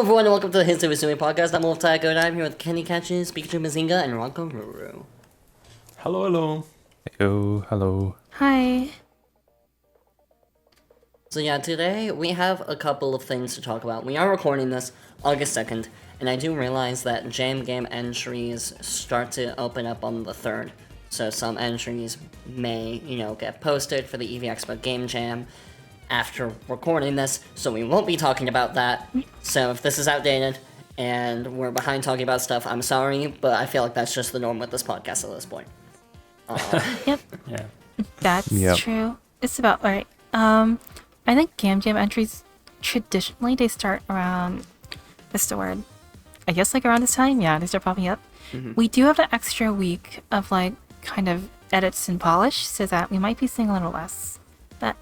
everyone, and welcome to the Hisui podcast. I'm Wolf Taco, and I'm here with Kenny Catches, Pikachu Mazinga, and Ronko Ruru. Hello, hello. Hello, hello. Hi. So yeah, today we have a couple of things to talk about. We are recording this August 2nd, and I do realize that Jam Game entries start to open up on the 3rd. So some entries may, get posted for the EV Expo Game Jam after recording this, so we won't be talking about that. So if this is outdated and we're behind talking about stuff, I'm sorry, but I feel like that's just the norm with this podcast at this point. Yep. Yeah. That's true. It's about right. I think Game Jam entries traditionally they start around what's the word? I guess like around this time, yeah, they start popping up. Mm-hmm. We do have an extra week of like kind of edits and polish, so that we might be seeing a little less. But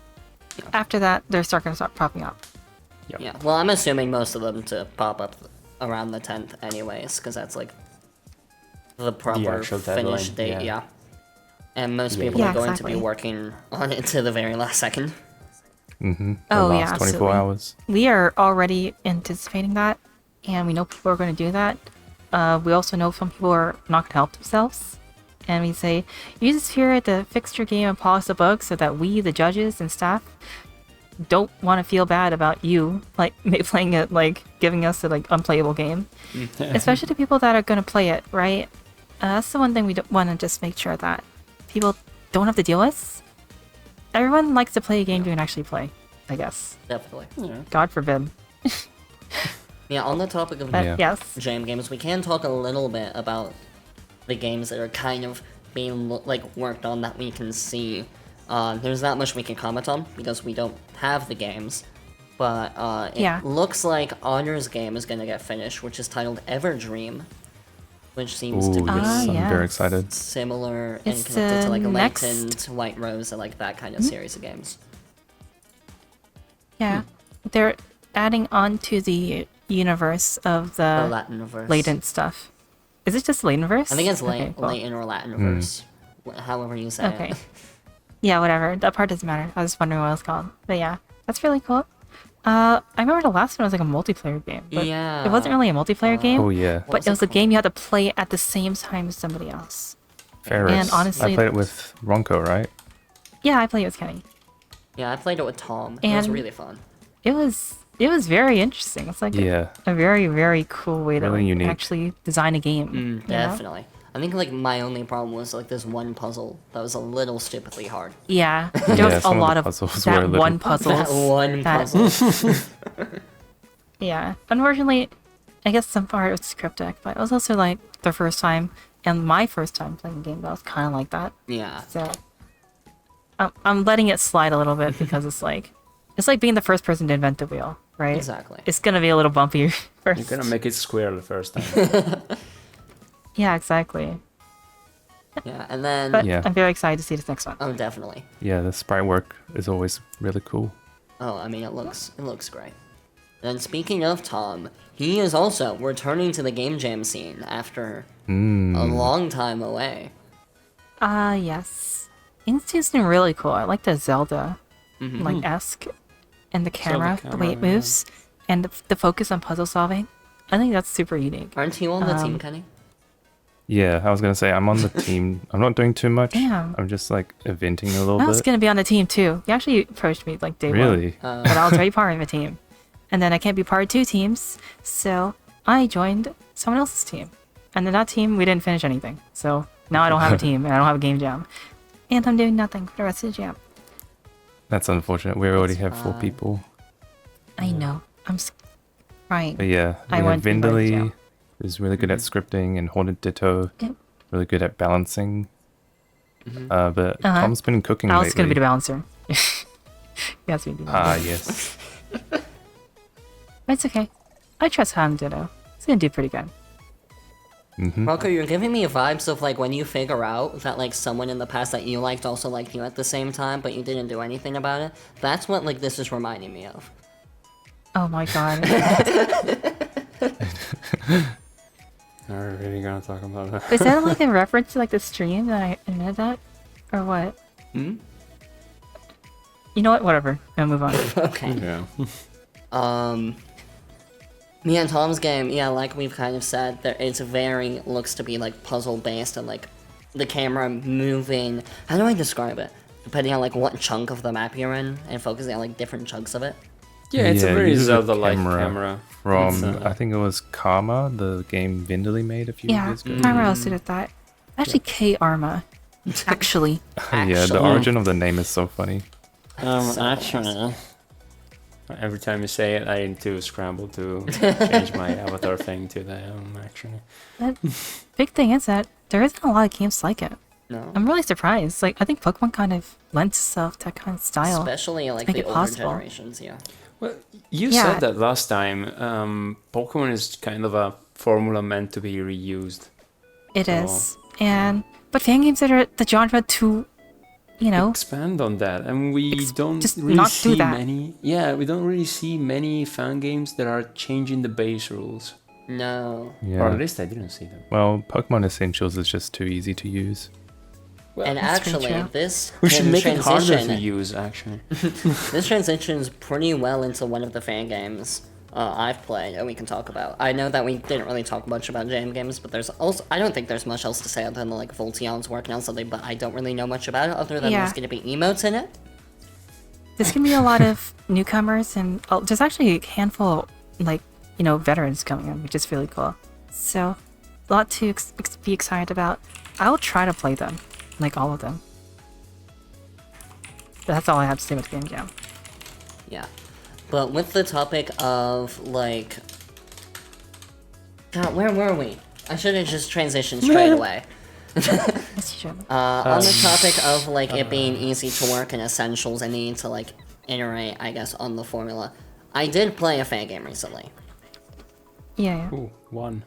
after that, they're gonna start popping up. Yep. Yeah, well, I'm assuming most of them to pop up around the 10th anyways, because that's like the proper actual finish deadline, date, yeah. And most Yeah. people Yeah, are going exactly. to be working on it to the very last second. Mm-hmm. Oh, the yeah, last 24 absolutely. hours. We are already anticipating that, and we know people are going to do that. We also know some people are not going to help themselves. And we say, use this period to fix your game and polish the bugs so that we, the judges and staff, don't want to feel bad about you, like, playing it, like, giving us a, like, unplayable game. Especially the people that are going to play it, right? That's the one thing we want to just make sure that people don't have to deal with. Everyone likes to play a game you can actually play, I guess. Definitely. Yeah. God forbid. Yeah, on the topic of But Yeah. yes. Jam games, we can talk a little bit about the games that are kind of being worked on that we can see. There's not much we can comment on because we don't have the games, but it Yeah. looks like Honor's game is going to get finished, which is titled Everdream, which seems to Ooh, be yes, I'm very yes. excited. similar and It's connected to like the next- Latent, White Rose, and like that kind of series of games. Yeah. They're adding on to the universe of The the Latinverse. latent stuff. Is it just Latenverse? I think it's Okay, cool. Latent or Latinverse, however you say Okay. it. Yeah, whatever. That part doesn't matter. I was just wondering what it was called. But yeah, that's really cool. I remember the last one was like a multiplayer game. But Yeah. it wasn't really a multiplayer game, Oh, yeah. What but it was a called? game you had to play at the same time as somebody else. Ferris. And honestly- I played it with Ronko, right? Yeah, I played it with Kenny. Yeah, I played it with Tom. It was And- really fun. It was very interesting. It's like Yeah. a very, very cool way to Really like, unique. actually design a game. you know? Definitely. I think like my only problem was like this one puzzle that was a little stupidly hard. Yeah, there Yeah, was a some of the lot of puzzles were a that little- one puzzle. That one puzzle. Yeah, unfortunately, I guess some part was cryptic, but it was also like the first time and my first time playing a game that was kind of like that. Yeah. So I'm letting it slide a little bit because it's like being the first person to invent the wheel, right? Exactly. It's gonna be a little bumpy first. You're gonna make it square the first time. Yeah, exactly. Yeah, and then But Yeah. I'm very excited to see this next one. oh, definitely. Yeah, the sprite work is always really cool. Oh, I mean, it looks great. And speaking of Tom, he is also returning to the game jam scene after a long time away. Yes. It's been really cool. I like the Zelda like esque and the camera, the way it camera, yeah. moves, and the focus on puzzle solving. I think that's super unique. Aren't you on the team, Kenny? Yeah, I was gonna say I'm on the team. I'm not doing too much. Damn. I'm just like eventing a little I was bit. gonna be on the team too. You actually approached me like day one, Really? but I was already part of a team, and then I can't be part of two teams, so I joined someone else's team, and then that team we didn't finish anything. So now I don't have a team and I don't have a game jam, and I'm doing nothing for the rest of the jam. That's unfortunate. We already have 4 fine. people. I know. I'm crying. But yeah, we I have went to invite Vindaloo, you. who's really good at scripting, and Haunted Ditto, Yep. really good at balancing. But Tom's been cooking Alex lately. is gonna be the balancer. Yes, we do. Ah, yes. But it's okay. I trust Han Ditto. He's gonna do pretty good. Rocco, you're giving me vibes of like when you figure out that like someone in the past that you liked also liked you at the same time, but you didn't do anything about it. That's what like this is reminding me of. Oh my god. Are we really gonna talk about that? Is that like a reference to like the stream that I admitted that? Or what? Hmm? You know what? Whatever. I'll move on. Okay. Yeah. Me and Tom's game, yeah, like we've kind of said, it's very looks to be like puzzle based and like the camera moving. How do I describe it? Depending on like what chunk of the map you're in, and focusing on like different chunks of it. Yeah, it's a very uses a Zelda-like camera. From, It's, I think it was Karma, the game Vindley made a few Yeah, years ago. Karma also did that. Actually, K Arma. Actually. Yeah, the Actually. origin of the name is so funny. Actually, every time you say it, I need to scramble to change my avatar thing to the actually. The big thing is that there isn't a lot of games like it. No. I'm really surprised. Like, I think Pokemon kind of lends itself to that kind of style. Especially like make the it older possible. generations, yeah. Well, you Yeah. said that last time. Pokemon is kind of a formula meant to be reused. It So- is. But fan games that are the genre to, you know, Expand on that, and we don't just really not do see that. many. Yeah, we don't really see many fan games that are changing the base rules. No. Yeah. Or at least I didn't see them. Well, Pokemon Essentials is just too easy to use. And That's very actually, true. this We should can make it harder to transition- use, actually. This transitions pretty well into one of the fan games I've played, and we can talk about. I know that we didn't really talk much about jam games, but there's also I don't think there's much else to say other than like Voltion's working on something, but I don't really know much about it other than Yeah. there's going to be emotes in it. there's going to be a lot of newcomers, and there's actually a handful, like, you know, veterans coming in, which is really cool. So, a lot to be excited about. I will try to play them, like all of them. That's all I have to say about the game jam. Yeah. But with the topic of, like... God, where were we? I should have just transitioned straight away. Yes, you should. On the topic of, like, it being easy to work in Essentials and needing to, like, iterate, I guess, on the formula, I did play a fan game recently. Yeah. Ooh, one.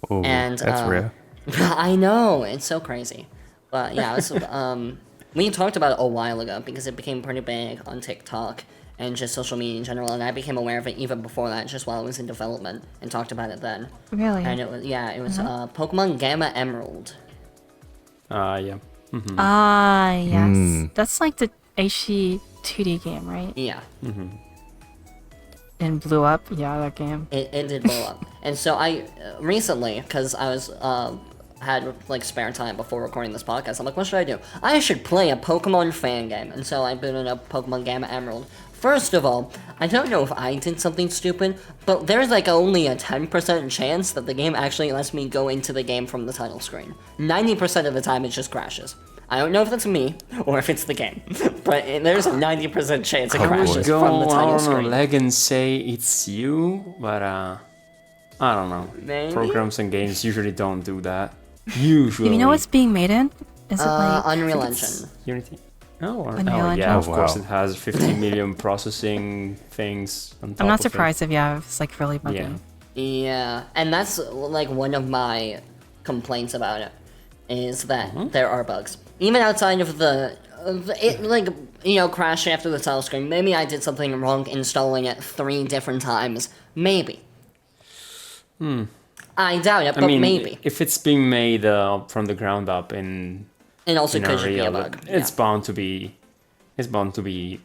Oh, And, that's rare. I know, it's so crazy. But, yeah, it was, we talked about it a while ago because it became pretty big on TikTok and just social media in general, and I became aware of it even before that, just while it was in development, and talked about it then. Really? And it was, Pokemon Gamma Emerald. Yeah. Ah, yes. Hmm. That's like the HD 2D game, right? Yeah, And blew up. Yeah, that game. it did blow up. And so I, recently, because I was, had, like, spare time before recording this podcast, I'm like, what should I do? I should play a Pokemon fan game. And so I booted up Pokemon Gamma Emerald. First of all, I don't know if I did something stupid, but there's like only a 10% chance that the game actually lets me go into the game from the title screen. 90% of the time it just crashes. I don't know if that's me, or if it's the game, but there's a 90% chance it Oh, boy. crashes Go from the out title on a screen. leg and say it's you, but I don't know. Maybe? Programs and games usually don't do that. Usually. You know what's being made in? Is it like Unreal I think it's- Engine. Unity? Oh, Unreal Engine. yeah, of Oh, course wow. it has 50 million processing things on top I'm not of it. surprised if it's like really buggy. Yeah. Yeah, and that's like one of my complaints about it, is that Mm-hmm. there are bugs. Even outside of crashing after the title screen. Maybe I did something wrong installing it 3 different times. Maybe. I doubt it, but I mean, maybe. if it's being made from the ground up in And also in could just be a Unreal, bug. it's Yeah. bound to be. It's bound to be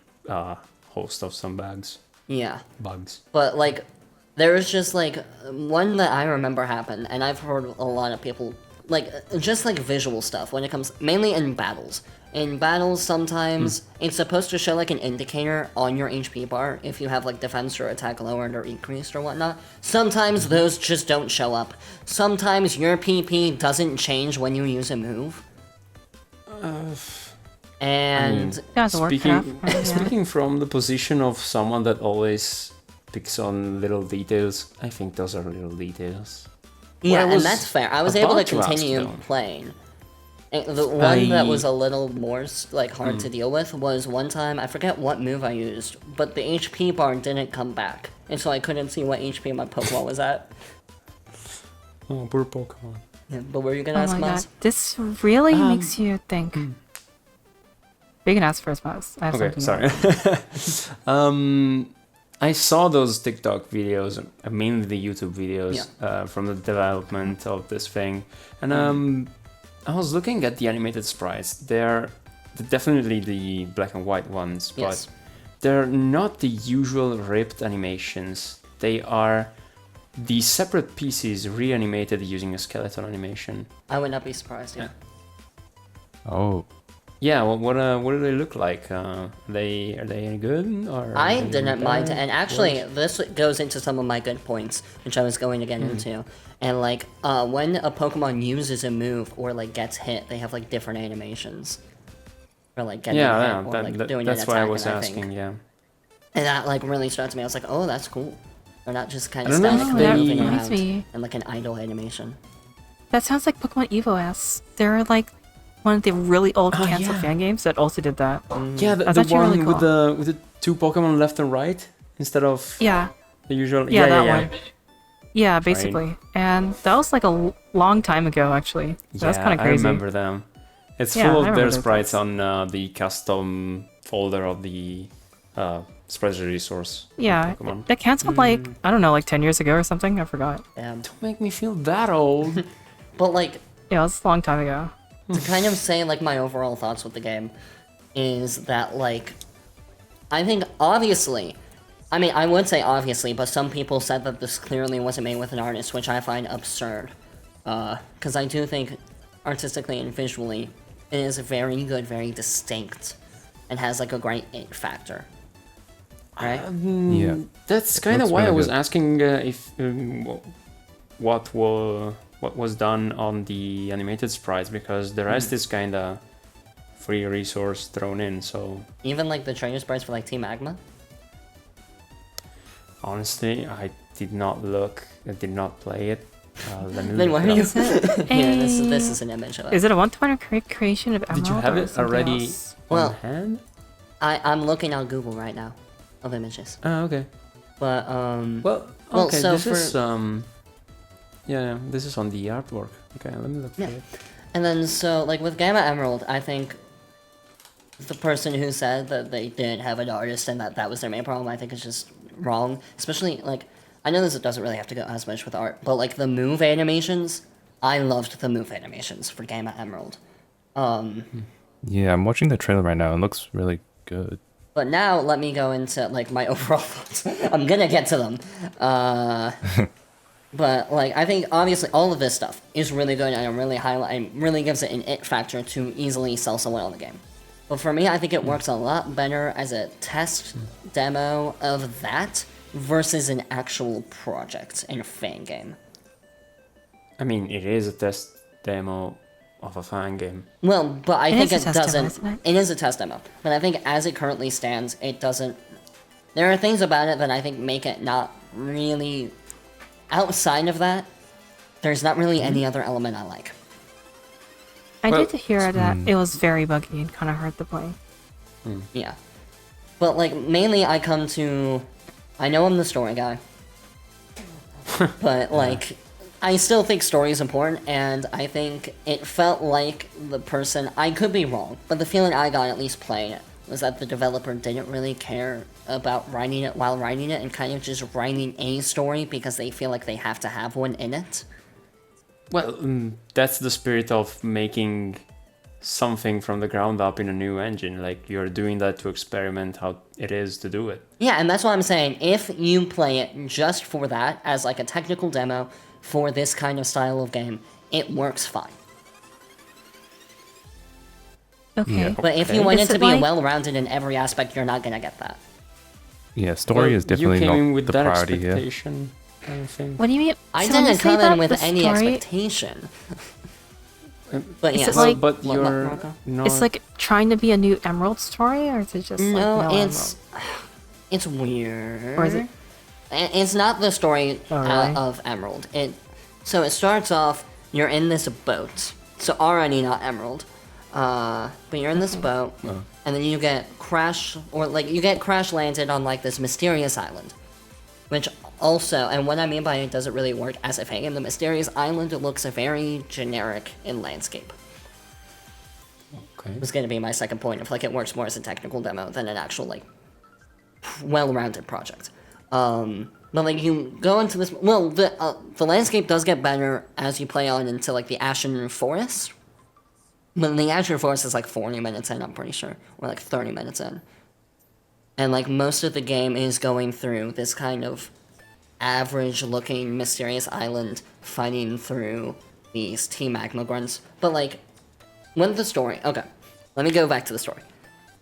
host of some bugs. Yeah. Bugs. But, like, there was just, like, one that I remember happened, and I've heard a lot of people, like, just, like, visual stuff when it comes, mainly in battles. In battles, sometimes it's supposed to show, like, an indicator on your HP bar if you have, like, defense or attack lowered or increased or whatnot. Sometimes those just don't show up. Sometimes your PP doesn't change when you use a move. And... Guys, work it out. Speaking, Yeah. speaking from the position of someone that always picks on little details, I think those are little details. Yeah, What I and was that's fair. I was able to about to ask, continue though. playing. And the one that I- was a little more like hard to deal with was one time, I forget what move I used, but the HP bar didn't come back, and so I couldn't see what HP my Pokemon was at. Oh, poor Pokemon. Yeah, but were you gonna Oh ask my god. Miles? This really makes you think. You can ask first, Miles. I have Okay, something. sorry. I saw those TikTok videos, mainly the YouTube videos, from the development of this thing, and I was looking at the animated sprites. They're definitely the black and white ones, Yes. but they're not the usual ripped animations. They are the separate pieces reanimated using a skeleton animation. I would not be surprised. Yeah. Oh. Yeah, well, what do they look like? Are they any good? Or I any didn't mind, bad? and actually, Worse? this goes into some of my good points, which I was going to get into. And like, when a Pokemon uses a move or like gets hit, they have like different animations for like getting hit or like doing an that's attack. why I was and asking. Yeah. And that like really struck me. I was like, oh, that's cool. They're not just kind I of don't know if statically they- moving That reminds around me. and like an idle animation. That sounds like Pokemon Evo S. They're like one of the really old canceled yeah. fan games that also did that. Yeah, the That's one actually really with cool. the 2 Pokemon left and right instead of Yeah, the usual. yeah, that yeah. one. Yeah, basically. And that was like a long time ago, actually. So that's kind of I crazy. remember them. It's Yeah, full I of remember their those sprites ones. on the custom folder of the spreads resource. Yeah, Pokemon. that canceled like, I don't know, like 10 years ago or something. I forgot. Don't make me feel that old. But like, Yeah, it was a long time ago. to kind of say like my overall thoughts with the game is that like I think obviously I mean I would say obviously, but some people said that this clearly wasn't made with an artist, which I find absurd, because I do think artistically and visually it is very good, very distinct, and has like a great it factor, right? Yeah. That's kind of looks why I really was good. asking if what was done on the animated sprites, because the rest is kind of free resource thrown in. So Even like the trainer sprites for like Team Magma. honestly, I did not look. I did not play it. Let me Then look why it are you? up. Yeah, this is an image of it. Is it a one-to-one creation of Emerald? Did you have or it something already else? Well- on hand? I'm looking on Google right now of images, Oh, okay. but Well, Well, okay. so This for- is yeah, this is on the artwork. Okay, let me look for Yeah. it. And then, so, like, with Gamma Emerald, I think the person who said that they didn't have an artist and that that was their main problem, I think is just wrong. Especially, like, I know this doesn't really have to go as much with art, but, like, the move animations, I loved the move animations for Gamma Emerald. Yeah, I'm watching the trailer right now. It looks really good. But now, let me go into, like, my overall thoughts. I'm gonna get to them. But, like, I think, obviously, all of this stuff is really good, and it really gives it an it factor to easily sell someone on the game. But for me, I think it works a lot better as a test demo of that versus an actual project in a fan game. I mean, it is a test demo of a fan game. Well, but I It think is a it test demo, doesn't. isn't It is a test demo, but I think as it currently stands, it doesn't. There are things about it that I think make it not really. Outside of that, there's not really any other element I like. I Well, did hear that it was very buggy and kind of hard to play. Yeah. But, like, mainly I come to. I know I'm the story guy. But, like, I still think story is important, and I think it felt like the person. I could be wrong, but the feeling I got, at least playing it, was that the developer didn't really care about writing it while writing it and kind of just writing a story because they feel like they have to have one in it. Well, that's the spirit of making something from the ground up in a new engine. Like, you're doing that to experiment how it is to do it. Yeah, and that's what I'm saying. If you play it just for that, as like a technical demo for this kind of style of game, it works fine. Okay. Yeah. But if Okay. you want Is it to it be like- well-rounded in every aspect, you're not gonna get that. Yeah, story is definitely you came in not with the that priority here. expectation, I think. What do you mean? I So when you didn't say come that in with the any story- expectation. Uh, But Is yes. it like- but What, you're Marco? not. It's like trying to be a new Emerald story, or is it just like No, no it's weird. Or is it- It's not the story Oh, really? of Emerald. So it starts off. You're in this boat. So already not Emerald. But you're in this boat, and then you get crash landed on like this mysterious island, which also, and what I mean by it doesn't really work as a fan game. The mysterious island looks very generic in landscape. Okay. Was going to be my second point of like it works more as a technical demo than an actual like well-rounded project. But like you go into this, well, the landscape does get better as you play on into like the Ashen Forest. But the Ashen Forest is like 40 minutes in, I'm pretty sure, or like 30 minutes in, and like most of the game is going through this kind of average looking mysterious island fighting through these T-Magma grunts. But like, when the story... Okay, let me go back to the story.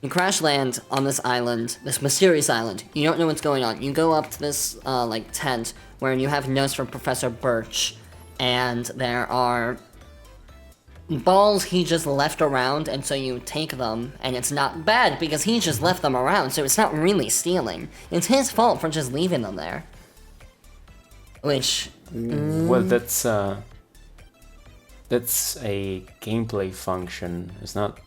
You crash land on this island, this mysterious island. You don't know what's going on. You go up to this, like, tent where you have notes from Professor Birch, and there are balls he just left around, and so you take them, and it's not bad because he just left them around, so it's not really stealing. It's his fault for just leaving them there. Which... Well, that's a gameplay function. It's not...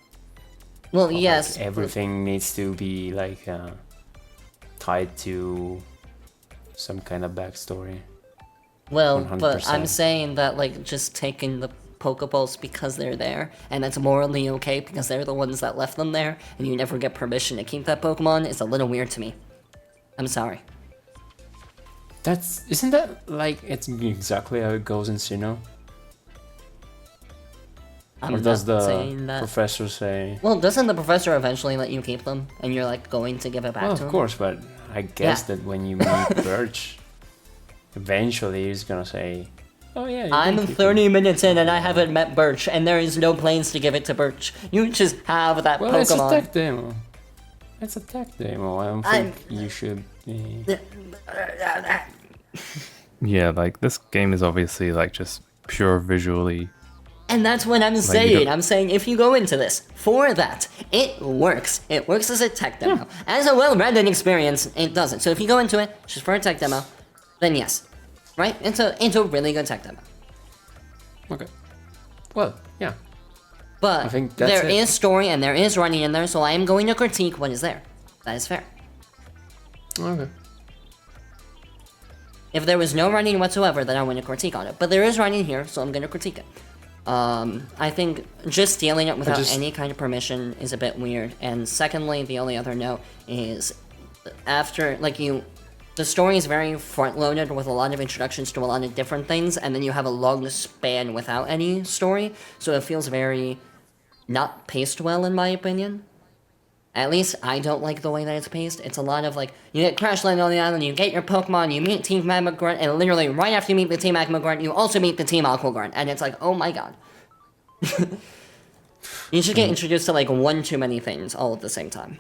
Well, yes. Like everything needs to be, like, tied to some kind of backstory. Well, 100%. but I'm saying that, like, just taking the Pokeballs because they're there, and that's morally okay because they're the ones that left them there, and you never get permission to keep that Pokemon is a little weird to me. I'm sorry. Isn't that, like, it's exactly how it goes in Sinnoh? I'm Or does not the saying that. professor say... Well, doesn't the professor eventually let you keep them, and you're, like, going to give it back Well, to him? of course, but I guess that when you meet Birch, eventually he's gonna say, oh yeah, you I'm can keep 30 it. minutes in and I haven't met Birch, and there is no plans to give it to Birch. You just have that Well, Pokemon. it's a tech demo. It's a tech demo. I don't think you should... Yeah, like this game is obviously like just pure visually. And that's what I'm you saying. don't- I'm saying if you go into this for that, it works. It works as a tech demo. As a well-rounded experience, it doesn't. So if you go into it just for a tech demo, then yes. Right? It's a really good tech demo. Okay. Well, yeah. But I think that's there it. is story and there is running in there, so I am going to critique what is there. That is fair. Okay. If there was no running whatsoever, then I wouldn't critique on it. But there is running here, so I'm going to critique it. I think just stealing it without any kind of permission is a bit weird. And secondly, the only other note is after, like, the story is very front-loaded with a lot of introductions to a lot of different things, and then you have a long span without any story, so it feels very not paced well, in my opinion. At least I don't like the way that it's paced. It's a lot of, like, you get crash land on the island, you get your Pokemon, you meet Team Magma Grunt, and literally right after you meet the Team Magma Grunt, you also meet the Team Aqua Grunt, and it's like, oh my god. You should get introduced to, like, one too many things all at the same time.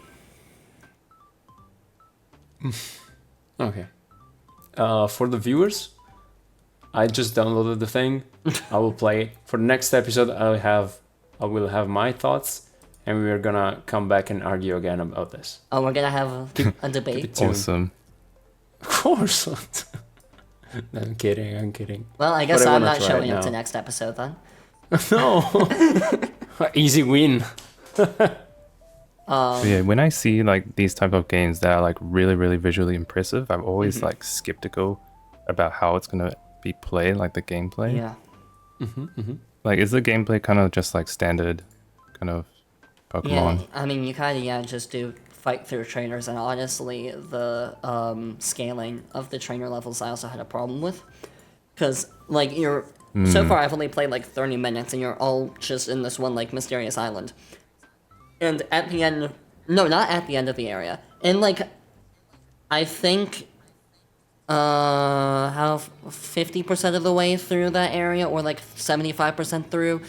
Okay. For the viewers, I just downloaded the thing. I will play it. For the next episode, I will have my thoughts. And we are gonna come back and argue again about this. Oh, we're gonna have a debate? Tune. Awesome. Of course. No, I'm kidding. Well, I guess But I I'm wanna not try showing it up to now. next episode then. No. Easy win. But yeah, when I see like these type of games that are like really, really visually impressive, I'm always like skeptical about how it's gonna be played, like the gameplay. Yeah. Like, is the gameplay kind of just like standard kind of Pokemon? Yeah, I mean, you kind of, just do fight through trainers, and honestly, the scaling of the trainer levels I also had a problem with. Because, like, so far I've only played, like, 30 minutes, and you're all just in this one, like, mysterious island. And at the end... No, not at the end of the area. And, like, I think... how 50% of the way through that area, or, like, 75% through...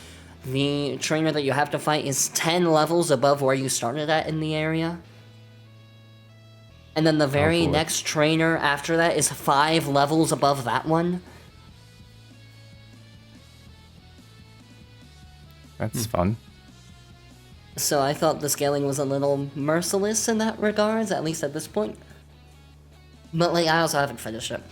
The trainer that you have to fight is 10 levels above where you started at in the area. And then the very boy. next trainer after that is 5 levels above that one. That's fun. So I thought the scaling was a little merciless in that regards, at least at this point. But, like, I also haven't finished it.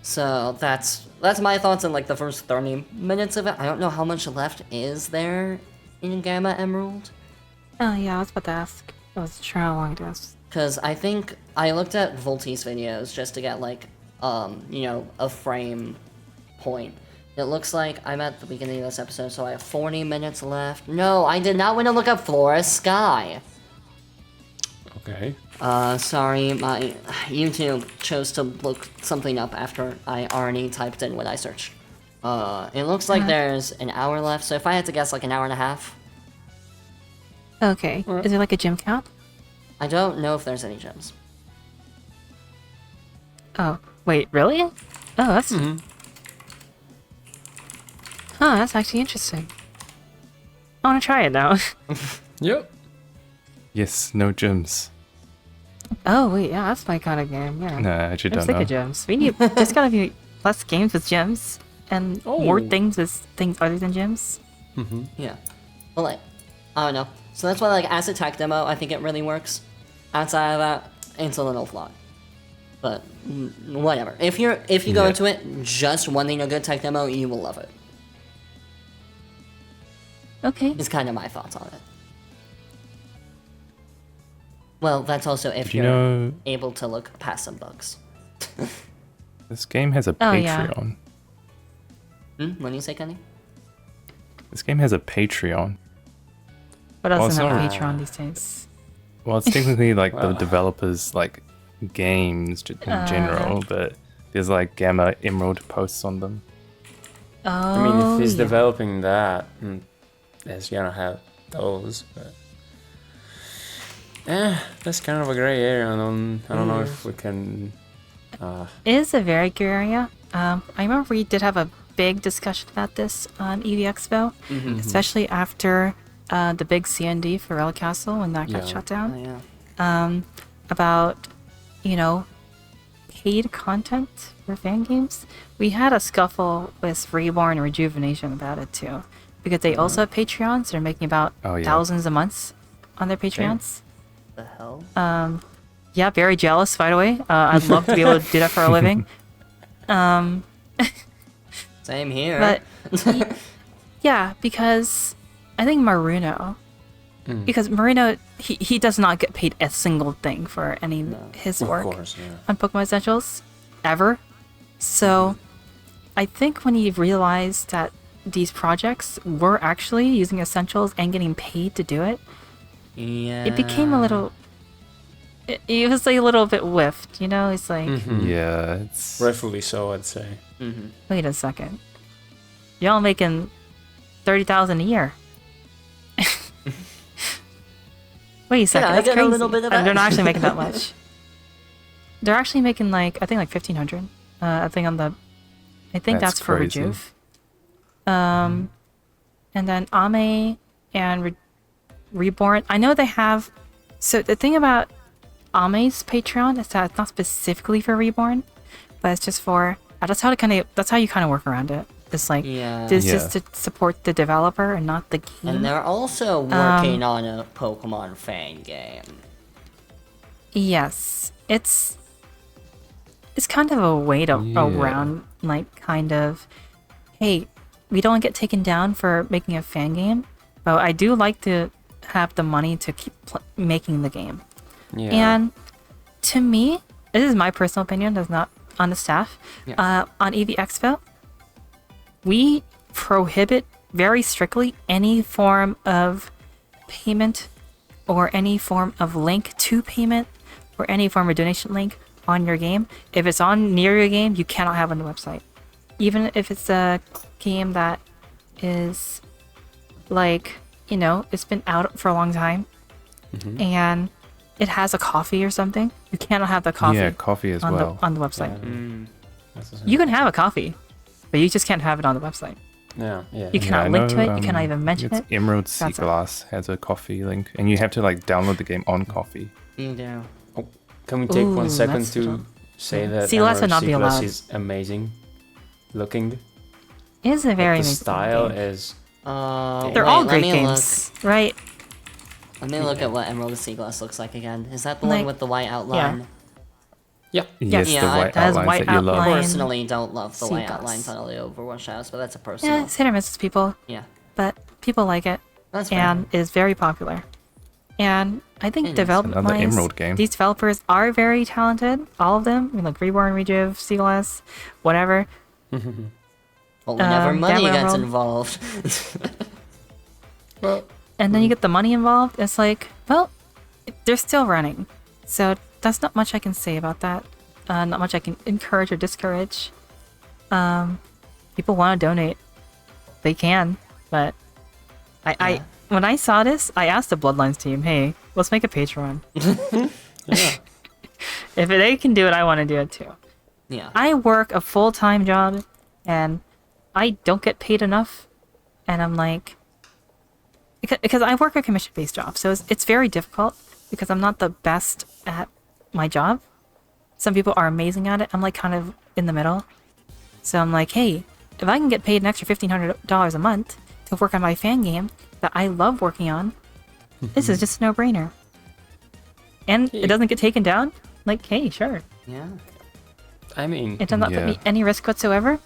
So that's my thoughts on, like, the first 30 minutes of it. I don't know how much left is there in Gamma Emerald. Oh yeah, I was about to ask. I was sure how long it is. Because I think I looked at Volti's videos just to get, like, a frame point. It looks like I'm at the beginning of this episode, so I have 40 minutes left. No, I did not want to look up Flora Sky. Okay. Sorry, my YouTube chose to look something up after I already typed in what I searched. It looks like there's an hour left, so if I had to guess, like an hour and a half. Okay. Is there like a gym count? I don't know if there's any gems. Oh, Wait, really? Oh, that's... Huh, that's actually interesting. I want to try it now. Yep. Yes, no gyms. Oh, wait, yeah, that's my kind of game, yeah. No, I actually I'm don't sick know. of gyms. We need... There's gotta be less games with gyms. And more things with things other than gyms. Yeah. Well, like, I don't know. So that's why, like, as a tech demo, I think it really works. Outside of that, it's a little flawed. But whatever. If you go Yeah. into it just wanting a good tech demo, you will love it. Okay. Is kind of my thoughts on it. Well, that's also if Did you you're know able to look past some bugs. this game has a Oh, yeah. Patreon? What do you say, Kenny? This game has a Patreon. What else Well, is it's on not- Patreon these days? Well, it's technically like the Wow. developers like games in general, but there's like Gamma Emerald posts on them. Oh, I mean, if he's yeah. developing that, he's gonna have those. But that's kind of a gray area. I don't know if we can. It is a very gray area. I remember we did have a big discussion about this on EV Expo, especially after the big CND for Relic Castle when that got Yeah. shut Oh, down. yeah. About, paid content for fan games. We had a scuffle with Reborn and Rejuvenation about it too, because they also have Patreons. They're making about Oh, yeah. thousands a month on their Patreons. The hell? Yeah, very jealous, by the way. I'd love to be able to do that for a living. Same here. But yeah, because I think Maruno, because Maruno, he does not get paid a single thing for any his Of work course, yeah. on Pokemon Essentials, ever. So I think when he realized that these projects were actually using Essentials and getting paid to do it, yeah. it became a little. It was like a little bit whiffed, It's like, Yeah, it's Rightfully so, I'd say. wait a second, y'all making 30,000 a year. Wait a second, I that's get a crazy. little bit of And they're not that. actually making that much. They're actually making I think 1,500. I think That's that's for crazy. Rejuve. And then Ame and Reborn. I know they have. So the thing about Ame's Patreon is that it's not specifically for Reborn, but it's just for. That's how you kind of work around it. It's like Yeah. this Yeah. just to support the developer and not the game. And they're also working on a Pokemon fan game. Yes, it's kind of a way to around kind of, hey, we don't get taken down for making a fan game, but I do like to have the money to keep making the game. Yeah. And to me, this is my personal opinion, that's not on the staff. Yeah. On EV Expo, we prohibit very strictly any form of payment or any form of link to payment or any form of donation link on your game. If it's on near your game, you cannot have it on the website. Even if it's a game that is it's been out for a long time and it has a coffee or something, you cannot have the coffee, yeah, coffee as on well. the website. That's the same. You can have a coffee, but you just can't have it on the website. Yeah. You Yeah, cannot I link to know, it. You cannot even mention it's it. Emerald That's Sea it. Glass has a coffee link, and you have to download the game on coffee. You do. Can we take Ooh, 1 second that's to true. say that Sea glass would Emerald not be Sea Glass allowed. is amazing looking? It is a very The amazing style game. is They're Wait, all let great me games, right? Let me look at what Emerald Sea Glass looks like again. Is that the Like, one with the white outline? yeah. Yes, Yeah, the it white has outlines white that you love. outline. Personally, don't love the Sea white Glass. outlines on all the Overwatch house, but that's a Yeah, personal. it's hit or miss with people, Yeah, but people like it, that's fair. and it is very popular. And I think It is. development Another wise, Emerald game. these developers are very talented. All of them, like Reborn, Rejuve, Sea Glass, whatever. But whenever money Gamma gets Emerald. involved, And then you get the money involved. It's like, well, they're still running. So that's not much I can say about that. Not much I can encourage or discourage. People want to donate, they can. But I when I saw this, I asked the Bloodlines team, "Hey, let's make a Patreon. Yeah. If they can do it, I want to do it too." Yeah. I work a full-time job, and I don't get paid enough, and I'm like, because I work a commission-based job, so it's very difficult because I'm not the best at my job. Some people are amazing at it. I'm like kind of in the middle. So I'm like, hey, if I can get paid an extra $1,500 a month to work on my fan game that I love working on, this is just a no-brainer. And it doesn't get taken down. Like, hey, sure. Yeah. I mean, It does not put me any risk whatsoever.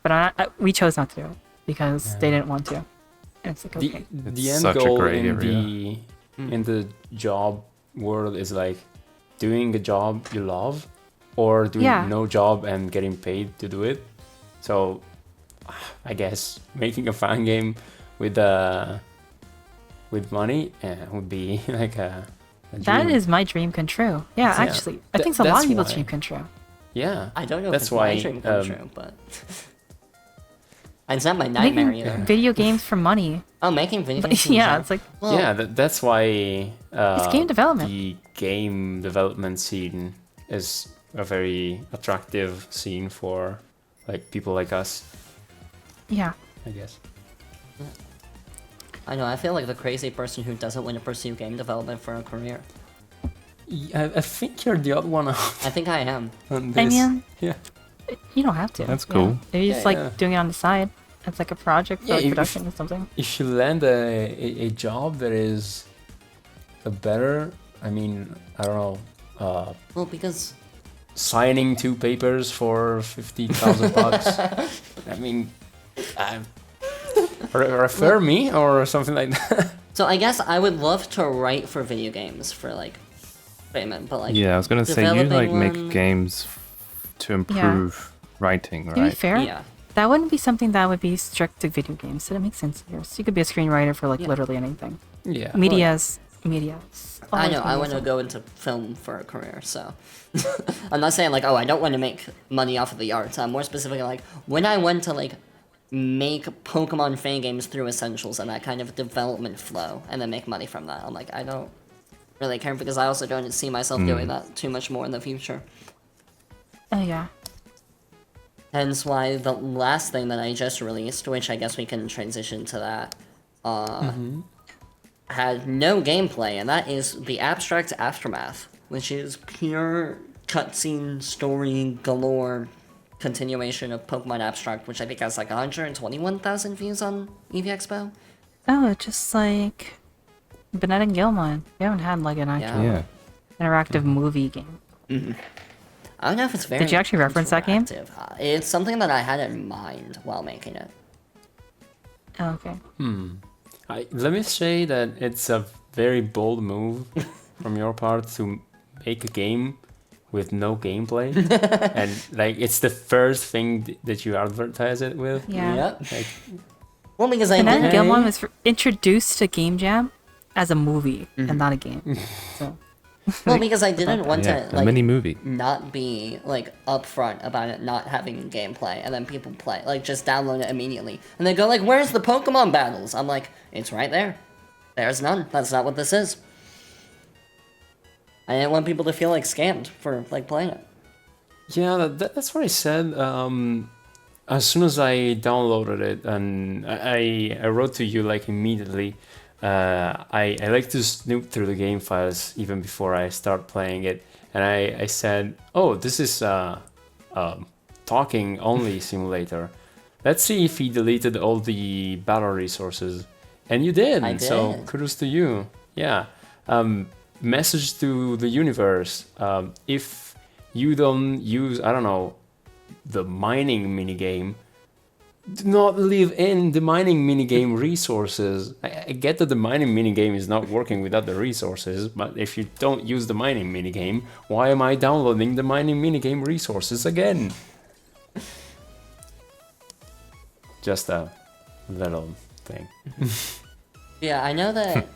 But we chose not to do it because they didn't want to. And it's like, okay. the It's end such a goal gray in area. the job world is like doing a job you love, or doing no job and getting paid to do it. So, I guess making a fan game with money would be like a That dream. is my dream come true. Yeah, actually. I think it's a lot that's of people's why- dream come true. Yeah, I don't know that's if it's why. my dream come true, but it's not my nightmare Making either. video games for money. Oh, making video games. in Yeah, general? it's like, Well, Yeah, that's why it's game development. the game development scene is a very attractive scene for like people like us, Yeah. I guess. I know. I feel like the crazy person who doesn't want to pursue game development for a career. I think you're the odd one out I think I am. on I this. mean, Yeah. you don't have to. That's Yeah. cool. If you just Yeah, like yeah. doing it on the side, it's like a project for Yeah, like, if- production or something. If you land a job that is a better, I mean, I don't know, Well, because signing 2 papers for $50,000. I mean, refer me or something like that. so I guess I would love to write for video games for like payment, but like Yeah, I was gonna say you developing like make one- games to improve writing, To be right? fair, yeah. that wouldn't be something that would be strict to video games. So that makes sense here. So you could be a screenwriter for like Yeah. literally anything. Yeah. Media's. I know, I want to go into film for a career, so I'm not saying like, oh, I don't want to make money off of the arts. I'm more specifically like, when I want to like make Pokemon fan games through Essentials and that kind of development flow, and then make money from that, I'm like, I don't really care because I also don't see myself doing that too much more in the future. Oh yeah. Hence why the last thing that I just released, which I guess we can transition to that, had no gameplay, and that is the Abstract Aftermath, which is pure cutscene story galore continuation of Pokemon Abstract, which I think has like 121,000 views on EV Expo. Oh, it's just like Bennett and Gilmon. We haven't had like an actual Yeah. interactive movie game. I don't know if it's very. Did you actually reference that game? interactive. It's something that I had in mind while making it. Oh, okay. Let me say that it's a very bold move from your part to make a game with no gameplay, and like it's the first thing that you advertise it with. Yeah. Yep. Like, Well, because I Bennett and did. Gilmon was introduced to Game Jam as a movie and not a game. So Well, because I didn't want Yeah, to a like mini movie. not be like upfront about it not having gameplay, and then people play like just download it immediately, and they go like, "Where's the Pokemon battles?" I'm like, "It's right there. There's none. That's not what this is." I didn't want people to feel like scammed for like playing it. yeah, that's what I said. As soon as I downloaded it, and I wrote to you like immediately. I like to snoop through the game files even before I start playing it, and I said, "Oh, this is talking only simulator. Let's see if he deleted all the battle resources." And you did. I So did. kudos to you. Yeah. Message to the universe. If you don't use, I don't know, the mining minigame, do not leave in the mining minigame resources. I get that the mining minigame is not working without the resources, but if you don't use the mining minigame, why am I downloading the mining minigame resources again? Just a little thing. Yeah, I know that.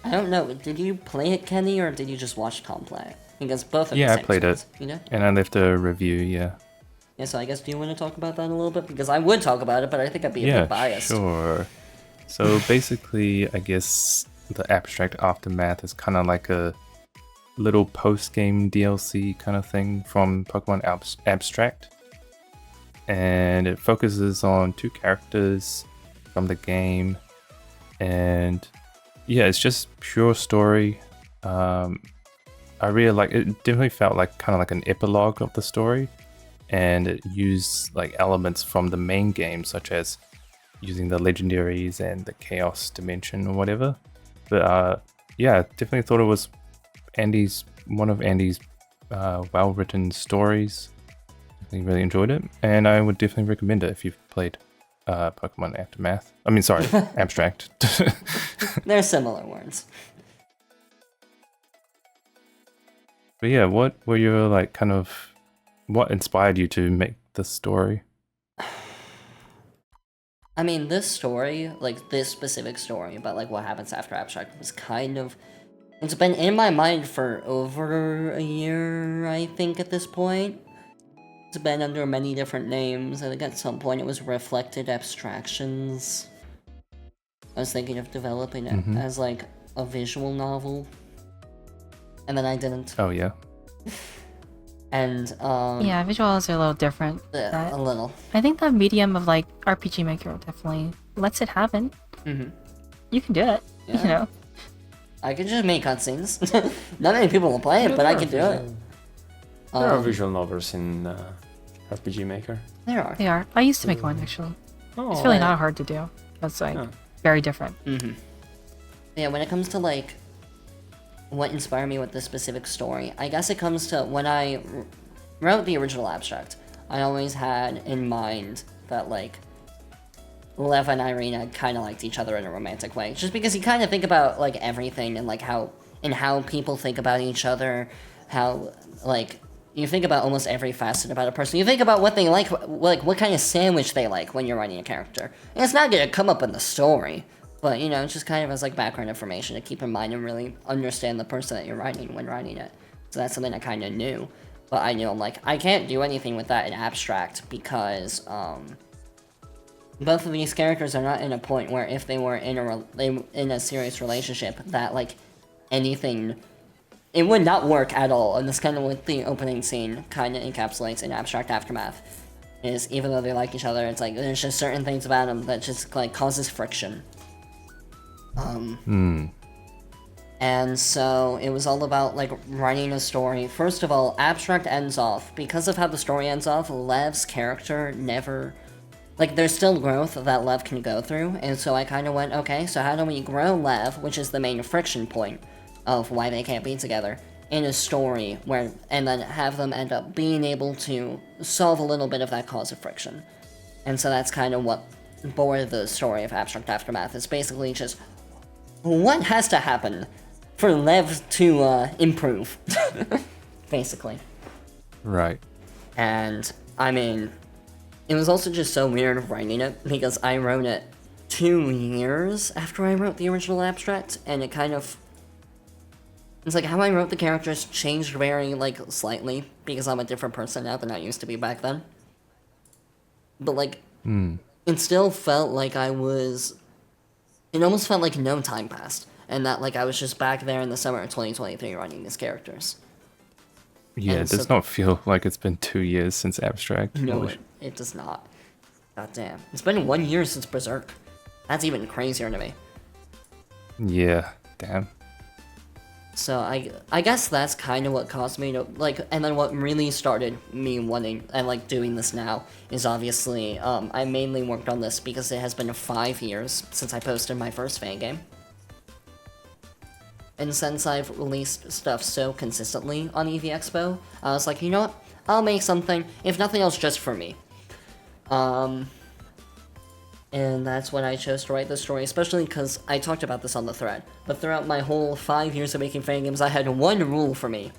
I don't know. Did you play it, Kenny, or did you just watch Tom play? Because both are Yeah, the I same played stories, it. You know? And I left a review, yeah. Yeah, so I guess do you want to talk about that a little bit? Because I would talk about it, but I think I'd be a Yeah, bit biased. sure. So basically, I guess the abstract aftermath is kind of like a little post-game DLC kind of thing from Pokemon Abstract. And it focuses on 2 characters from the game. And yeah, it's just pure story. I really like it. Definitely felt like kind of like an epilogue of the story, and it used like elements from the main game, such as using the legendaries and the chaos dimension or whatever. But yeah, definitely thought it was one of Andy's well-written stories. I really enjoyed it, and I would definitely recommend it if you've played Pokemon Aftermath. I mean, sorry, Abstract. They're similar words. But yeah, what were your like kind of what inspired you to make this story? I mean, this story, like this specific story about like what happens after Abstract was kind of, it's been in my mind for over a year, I think, at this point. It's been under many different names. I think at some point it was Reflected Abstractions. I was thinking of developing it as like a visual novel. And then I didn't. Oh yeah. And Yeah, visuals are a little different. a little. I think the medium of like RPG Maker definitely lets it happen. You can do it. Yeah. You know. I can just make cutscenes. Not many people will play it, but I can do it. There are visual novels in RPG Maker. There are. They are. I used to make one actually. Oh, It's really not hard to do. It's like very different. Yeah, when it comes to like what inspired me with this specific story, I guess it comes to when I wrote the original Abstract, I always had in mind that like Lev and Irina kind of liked each other in a romantic way, just because you kind of think about like everything and like how people think about each other, how like you think about almost every facet about a person. You think about what they like what kind of sandwich they like when you're writing a character, and it's not gonna come up in the story. But, you know, just kind of as, like, background information to keep in mind and really understand the person that you're writing when writing it. So that's something I kind of knew. But I knew, like, I can't do anything with that in Abstract because, both of these characters are not in a point where if they were in a serious relationship, that, like, anything, it would not work at all. And this kind of what the opening scene kind of encapsulates in Abstract Aftermath. Is even though they like each other, it's like, there's just certain things about them that just, like, causes friction. And so it was all about like writing a story. First of all, Abstract ends off because of how the story ends off. Lev's character never, like, there's still growth that Lev can go through, and so I kind of went, okay, so how do we grow Lev, which is the main friction point of why they can't be together, in a story where, and then have them end up being able to solve a little bit of that cause of friction. And so that's kind of what bore the story of Abstract Aftermath. It's basically just what has to happen for Lev to improve, basically. Right. And, I mean, it was also just so weird writing it, because I wrote it 2 years after I wrote the original Abstract, and it kind of, it's like how I wrote the characters changed very, like, slightly, because I'm a different person now than I used to be back then. But, like, it still felt like it almost felt like no time passed, and that, like, I was just back there in the summer of 2023 writing these characters. Yeah, And it does not feel like it's been 2 years since Abstract. No, it does not. God damn. It's been 1 year since Berserk. That's even crazier to me. Yeah, damn. So I guess that's kind of what caused me to, like, and then what really started me wanting, and, like, doing this now, is obviously, I mainly worked on this because it has been 5 years since I posted my first fan game. And since I've released stuff so consistently on EV Expo, I was like, you know what, I'll make something, if nothing else, just for me. And that's when I chose to write this story, especially because I talked about this on the thread. But throughout my whole 5 years of making fan games, I had one rule for me.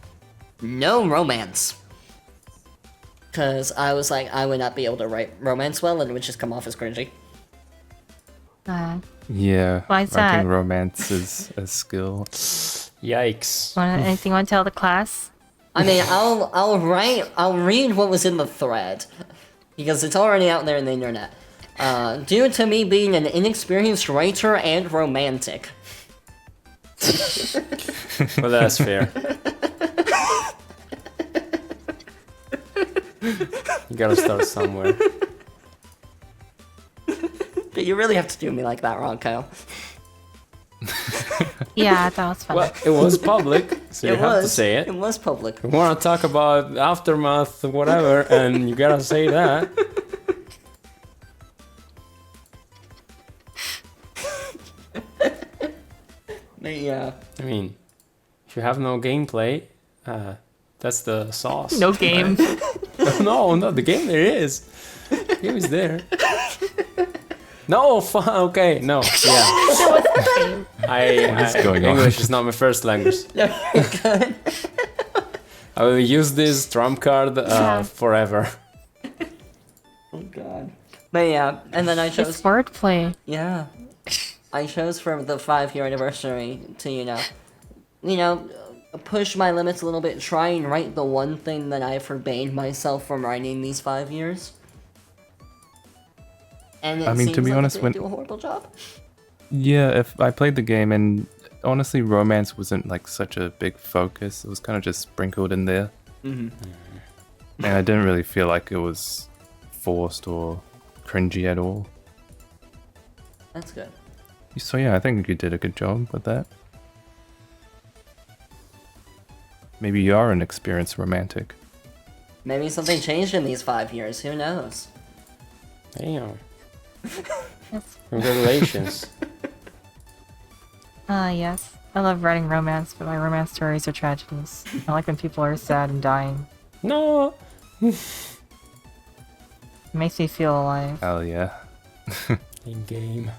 No romance. Because I was like, I would not be able to write romance well, and it would just come off as cringy. Yeah, Why is writing that? romance is a skill. Yikes. Anything you want to tell the class? I mean, I'll read what was in the thread. Because it's already out there in the internet. Due to me being an inexperienced writer and romantic. Well, that's fair. You gotta start somewhere. But you really have to do me like that, wrong, Kyle. Yeah, that was fun. Well, it was public, so you have to say it. It was public. We want to talk about aftermath, whatever, and you gotta say that. Yeah. I mean, if you have no gameplay, that's the sauce. No game. No, the game there is. The game is there. No, okay, no, yeah. What is going on? English is not my first language. I will use this trump card forever. Oh god. But yeah, and then I chose. It's wordplay. Yeah. I chose for the 5-year anniversary to, you know, push my limits a little bit, try and write the one thing that I forbade myself from writing these 5 years. And it I mean, seems to be like honest, I didn't do a horrible job. Yeah, if I played the game, and honestly, romance wasn't like such a big focus. It was kind of just sprinkled in there. And I didn't really feel like it was forced or cringy at all. That's good. So yeah, I think you did a good job with that. Maybe you are an experienced romantic. Maybe something changed in these 5 years, who knows? Damn. Congratulations. Yes. I love writing romance, but my romance stories are tragedies. I like when people are sad and dying. No. It makes me feel alive. Hell yeah. In game.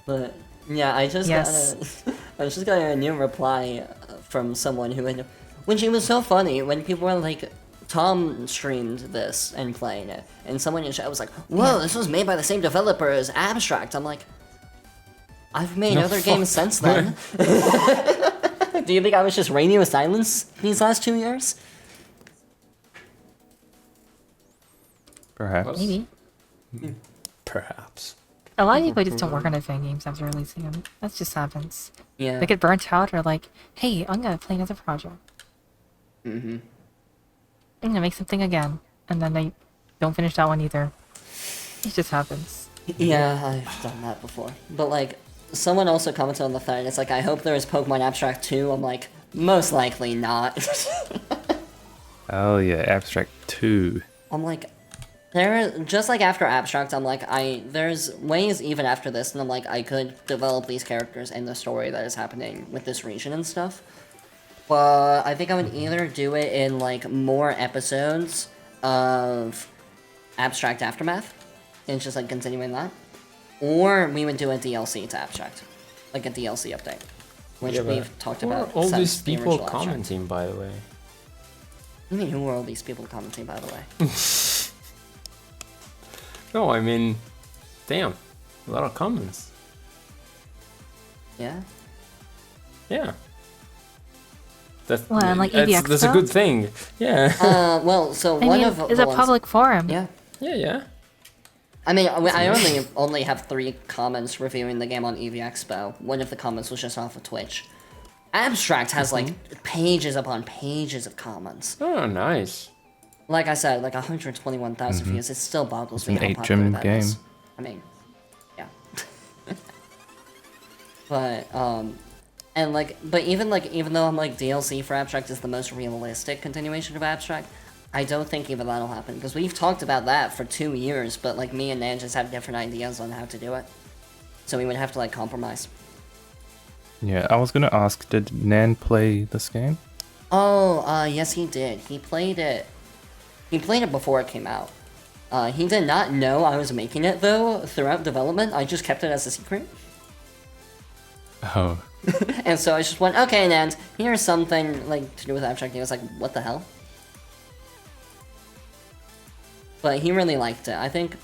But yeah, I just Yes. I just got a new reply from someone who had, which it was so funny when people were like, Tom streamed this and playing it, and someone in chat was like, "Whoa, this was made by the same developer as Abstract." I'm like, I've made No, other fuck. games since then. Do you think I was just radio silence these last 2 years? Perhaps. Maybe. Perhaps. A lot of people just don't work on fan games after releasing them. That just happens. Yeah. They get burnt out or like, hey, I'm gonna play another project. I'm gonna make something again. And then they don't finish that one either. It just happens. Yeah, I've done that before. But like, someone also commented on the thread, it's like, I hope there is Pokemon Abstract 2. I'm like, most likely not. Oh yeah, Abstract 2. I'm like, just like after Abstract, I'm like, there's ways even after this, and I'm like, I could develop these characters and the story that is happening with this region and stuff. But I think I would either do it in like more episodes of Abstract Aftermath, and just like continuing that, or we would do a DLC to Abstract, like a DLC update, which Yeah, but we've talked who are about. all since these the people original Abstract. commenting, by the way? I mean, who are all these people commenting, by the way? No, I mean, damn, a lot of comments. Yeah. Yeah. That's, Well, and, like, that's, EVX that's a though? good thing. Yeah. Well, so I one mean, of it's the a ones- public forum. Yeah. Yeah. I mean, I only have 3 comments reviewing the game on EV Expo. One of the comments was just off of Twitch. Abstract has like pages upon pages of comments. Oh, nice. Like I said, like 121,000 views. It still boggles me It's an how 8 popular gem that game. is. I mean, yeah. But and like, but even though I'm like DLC for Abstract is the most realistic continuation of Abstract, I don't think even that'll happen because we've talked about that for 2 years. But like me and Nan just have different ideas on how to do it, so we would have to like compromise. Yeah, I was gonna ask, did Nan play this game? Oh, yes, he did. He played it. He played it before it came out. He did not know I was making it though throughout development. I just kept it as a secret. Oh, And so I just went, okay, Nand, here's something like to do with Abstract. He was like, what the hell? But he really liked it. I think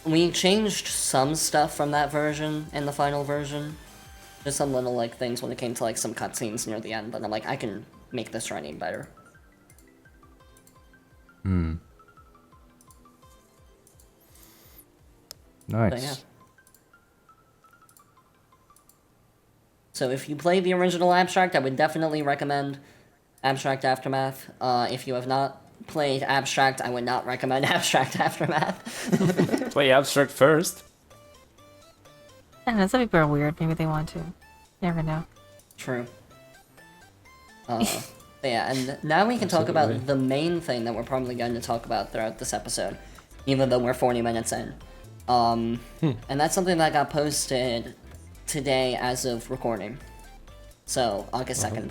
we changed some stuff from that version in the final version. Just some little like things when it came to like some cutscenes near the end. But I'm like, I can make this running better. nice. But yeah. So if you play the original Abstract, I would definitely recommend Abstract Aftermath. If you have not played Abstract, I would not recommend Abstract Aftermath. Play Abstract first. I don't know, some people are weird. Maybe they want to. Never know. True. Yeah, and now we can talk Absolutely. about the main thing that we're probably going to talk about throughout this episode, even though we're 40 minutes in. And that's something that got posted today as of recording. So, August 2nd,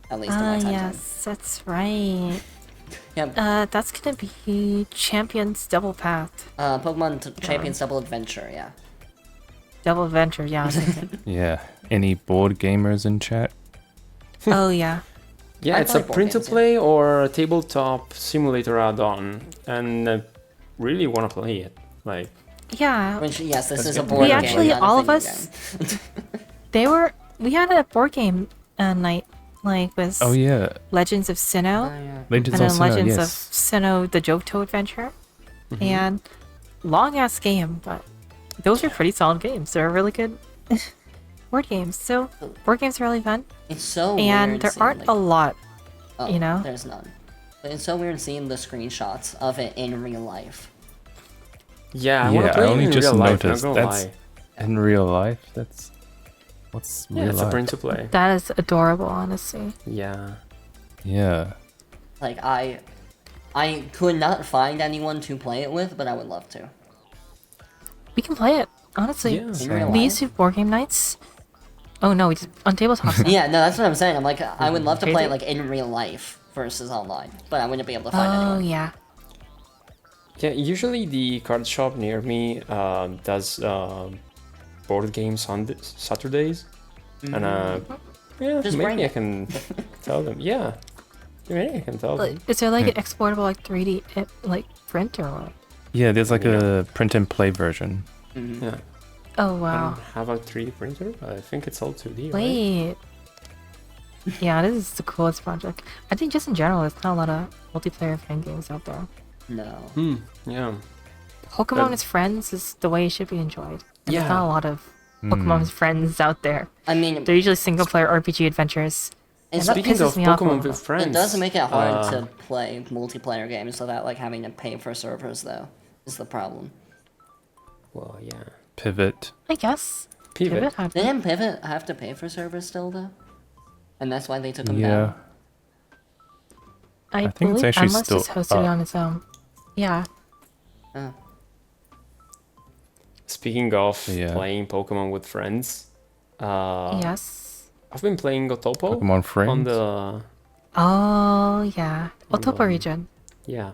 at least in my time zone. Yes, that's right. Yeah, That's gonna be Champions Double Path. Champions Double Adventure, yeah. Double Adventure, yeah. I was thinking. Yeah. Any board gamers in chat? Oh, yeah. Yeah, I it's a play board games, print-to-play or a tabletop simulator add-on, and I really want to play it. Like, Yeah. Which, yes, this is a good. board We game. actually, not a all of video us, game. we had a board game night, like, with Oh yeah. Legends of Sinnoh, Legends and then of Sinnoh, Legends of yes. Sinnoh, the Johto Adventure. And long-ass game, but those are pretty solid games. They're really good board games. So, board games are really fun. It's so And weird there seeing, aren't like, a lot, oh, you know? There's none. But it's so weird seeing the screenshots of it in real life. yeah, I want Yeah, to play I it only in just real life, noticed not gonna that's lie. in real life. That's what's Yeah, real it's a life. print-to-play. That is adorable, honestly. Yeah. Yeah. Like, I could not find anyone to play it with, but I would love to. We can play it, honestly. Yeah. In real We life? used to board game nights. Oh no, we just on tabletop. now. Yeah, no, that's what I'm saying. I'm like, I would love to play it, Crazy. like, in real life versus online, but I wouldn't be able to find Oh anyone. yeah. Yeah, usually the card shop near me does board games on Saturdays. And yeah, Just bring maybe I it. can tell them. Yeah. Maybe I can tell them. Is there like an exportable like 3D like print or what? Yeah, there's like a print and play version. Yeah. Oh wow. Have a 3D printer? I think it's all 2D, right? Wait. Yeah, this is the coolest project. I think just in general, there's not a lot of multiplayer fan games out there. No. Yeah. Pokemon as friends is the way it should be enjoyed. And Yeah. There's not a lot of Pokemon as friends out there. I mean, They're usually single player RPG adventures. and that Speaking pisses of me off a Pokemon little. with friends, it does make it hard to play multiplayer games without, like, having to pay for servers, though, is the problem. Well, yeah. Pivot. I guess. Pivot. had Didn't Pivot have to pay for servers still, though? And that's why they took them Yeah. down? I think it's believe actually Endless still just hosted it up. on its own. Yeah. Oh. Speaking of Yeah. playing Pokemon with friends, Yes. I've been playing Gotopo Pokemon Friends. on the Oh yeah. Otopo region. yeah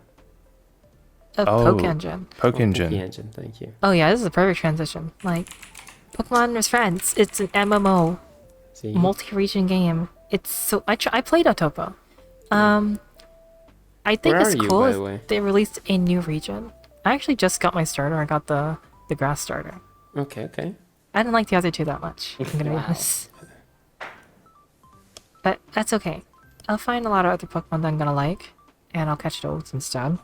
Of Oh. Poke Engine. Poke Poke Engine. Engine. Thank you. Oh yeah, this is a perfect transition. Like, Pokemon as friends. It's an MMO, See, multi-region game. It's so I played Otopo. I think Where it's are you, cool by is the way? they released a new region. I actually just got my starter. I got the grass starter. okay. I didn't like the other two that much. I'm gonna be Wow. honest. But that's okay. I'll find a lot of other Pokemon that I'm gonna like, and I'll catch those instead.